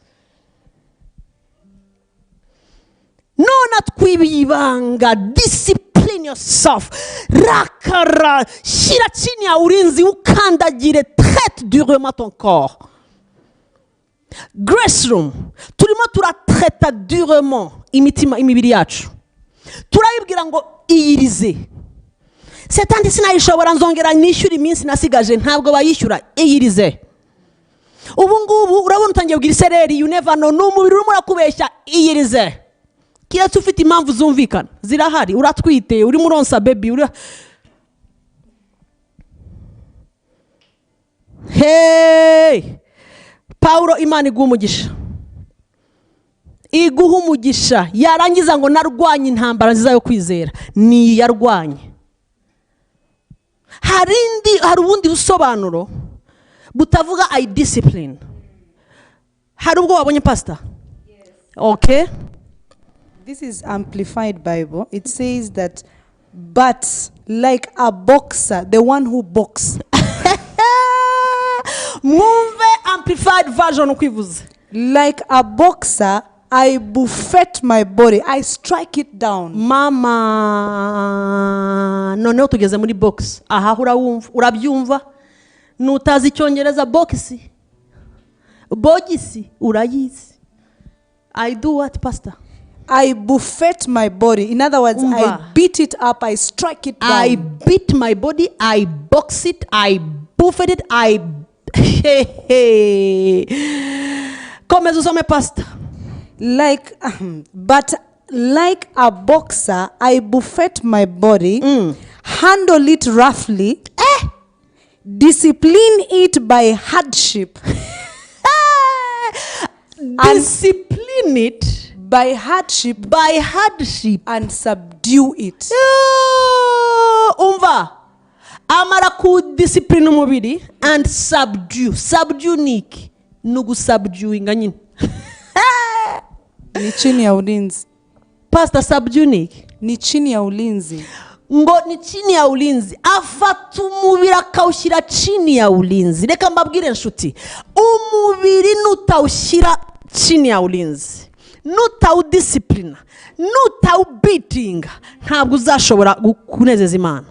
Nona twibibanga discipline yourself. Rakara shira chini ya ulinzi ukandagire, traite durement ton corps. Grace room turimo turatraita durement imitima imibiri yacu, turayibwira ngo iyirize. Setandi sinayishobora nzongera nishyura iminsi nasigaje, ntabwo bayishyura, iyirize. Ubu ngubu urabona utangiye kugira isereri, you never know, n'umubiri urimo urakubeshya, iyirize. Kira tufite impamvu zumvikana zirahari, uratwite uri muronsa baby uri. Hey Paulo, Imana iguha umugisha, iguha umugisha. Yarangiza ngo narwanye intambara nziza yo kwizera, ni yarwanye. Hari ubundi busobanuro butavuga I discipline. Hari ubwo wabonye pastor? Yes. Okay. This is Amplified Bible. It says that, but like a boxer, the one who boxes. Move Amplified version ukwivuze. Like a boxer, I buffet my body. I strike it down. Mama, noneho tugeze muri box. Aha urabyumva? Nutazi icyongereza box. Bogisi urayizi. I do what, pastor? I buffet my body. In other words, I beat it up, I strike it down. I beat my body, I box it, I buffet it, Come as usome pastor. But like a boxer, I buffet my body, handle it roughly, discipline it by hardship. Discipline it by hardship, and subdue it. Umva amara ku discipline umubiri and subdue niki nugu subduinga nyine. Ni chini ya ulinzi. Pastor, subdue niki ni chini ya ulinzi. Ngo ni chini ya ulinzi. Afata umubiri akawushyira chini ya ulinzi. Reka mbabwire nshuti, umubiri nutawushyira chini ya ulinzi, nutawudisciplina, nutawubeatinga, ntabwo uzashobora kunezeza Imana.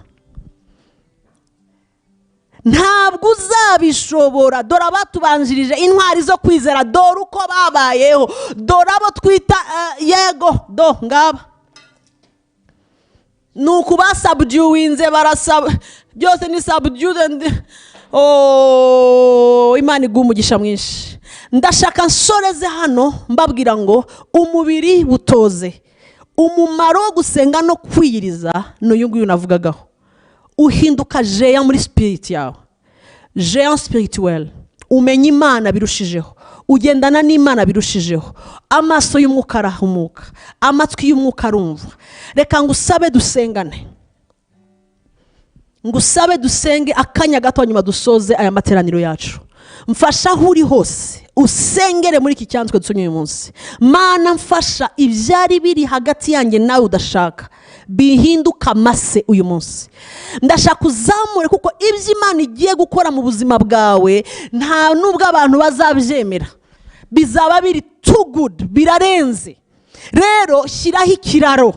Ntabwo uzabishobora. Dore abatubanjirije intwari zo kwizera, dore uko babayeho, dore abo twita yego do ngaba. Nuko basubduinze barasaba byose ni subdued. Imana iguha umugisha mwinshi. Ndashaka nsoreze hano mbabwira ngo umubiri butoze. Umumaro wo gusenga no kwiyiriza n'uyu nguyu navugagaho. Uhinduka jeya muri spirit yawe, jeya spirituel. Umenya Imana birushijeho, ugendana n'Imana birushijeho, amaso y'umwuka arahumuka, amatwi y'umwuka arumva. Reka ngusabe dusengane, ngusabe dusenge akanya gato nyuma dusoze aya materaniro yacu. Mfasha aho uri hose usengere muri iki cyanditswe dusomye uyu munsi. Mana mfasha ibyari biri hagati yanjye nawe udashaka bihinduka mase uyu munsi. Ndashaka uzamure kuko ibyo Imana igiye gukora mu buzima bwawe nta nubwo abantu bazabyemera, bizaba biri too good, birarenze. Rero shyiraho ikiraro,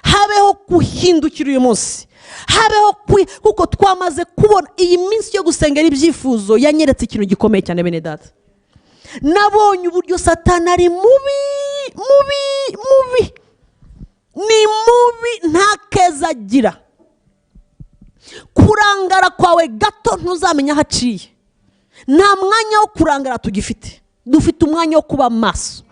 habeho guhindukira uyu munsi, habeho kuko twamaze kubona iyi minsi yo gusengera ibyifuzo yanyeretse ikintu gikomeye cyane bene data. Nabonye uburyo Satani ari mubi, ni mubi, nta keza agira. Kurangara kwawe gato ntuzamenya aho aciye. Nta mwanya wo kurangara tugifite, dufite umwanya wo kuba maso,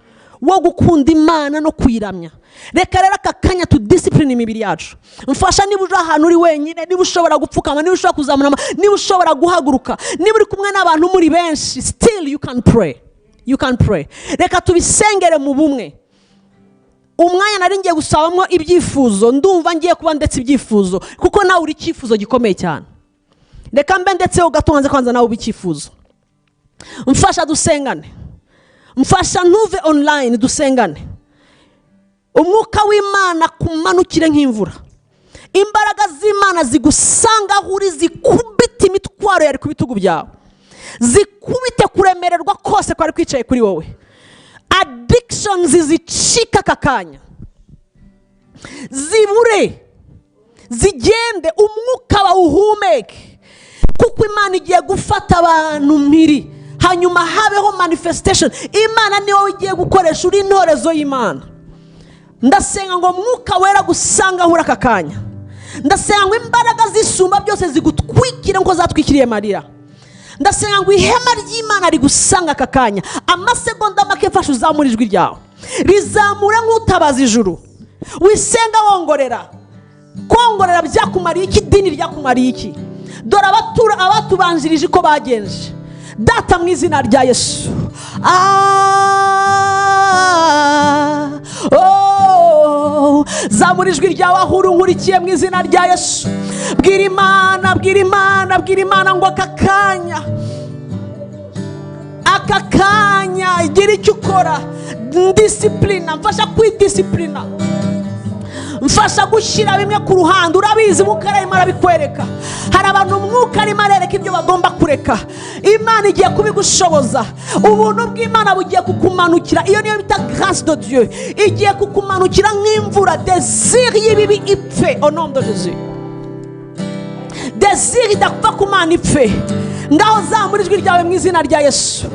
wo gukunda Imana no kuyiramya. Reka rero aka kanya tudisipline imibiri yacu. Mfasha niba uri ahantu uri wenyine, niba ushobora gupfukama, niba ushobora kuzamura, niba ushobora guhaguruka, niba uri kumwe n'abantu muri benshi, still you can pray. You can pray. Reka tubisengere mu bumwe. Umwanya nari ngiye gusabamo ibyifuzo, ndumva ngiye kuba ndetse ibyifuzo kuko nawe uri icyifuzo gikomeye cyane. Reka mbe ndetse ugatonze kwanza nawe ubicyifuzo. Mfasha dusengane, mfasha ntuve online dusengane. Umwuka w'Imana kumanukire nk'imvura, imbaraga z'Imana zigusanga aho uri, zikubita imitwaro yari ku bitugu byawe, zikubite kuremererwa kose kwari kwicaye kuri wowe. Addictions zicika akakanya, zibure, zigende, umwuka bawuhumeke, kuko Imana igiye gufata abantu mpiri, hanyuma habeho manifestation. Imana ni wowe igiye gukoresha, uri intorezo y'Imana. Ndasenga ngo mwuka wera gusanga aho uri aka kanya. Ndasenga ngo imbaraga zisumba byose zigutwikire nko zatwikiriye Mariya. Ndasenga ngo ihema ry'Imana rigusanga aka kanya. Amasegonda make mfasha uzamura ijwi ryawe, rizamura nk'utabaza ijuru. Wisenga wongorera, kongorera byakumariye iki, dini ryakumariye iki. Dore abatubanjirije ko bagenje. Data mu izina rya Yesu, zamura ijwi ryawe aho nkurikiye mu izina rya Yesu. Bwira Imana ngo aka kanya igira icyo ukora. Discipline, mfasha kwidisciplina, mfasha gushyira bimwe ku ruhande. Urabizi Mwuka arimo arabikwereka. Hari abantu Mwuka arimo arereka ibyo bagomba kureka. Imana igiye kubigushoboza. Ubuntu bw'Imana bugiye kukumanukira. Iyo niyo bita grâce de Dieu. Igiye kukumanukira nk'imvura. Désir y'ibibi ipfe au nom de Jésus. Désir idapfa kumana ipfe. Ngaho zamura ijwi ryawe mu izina rya Yesu.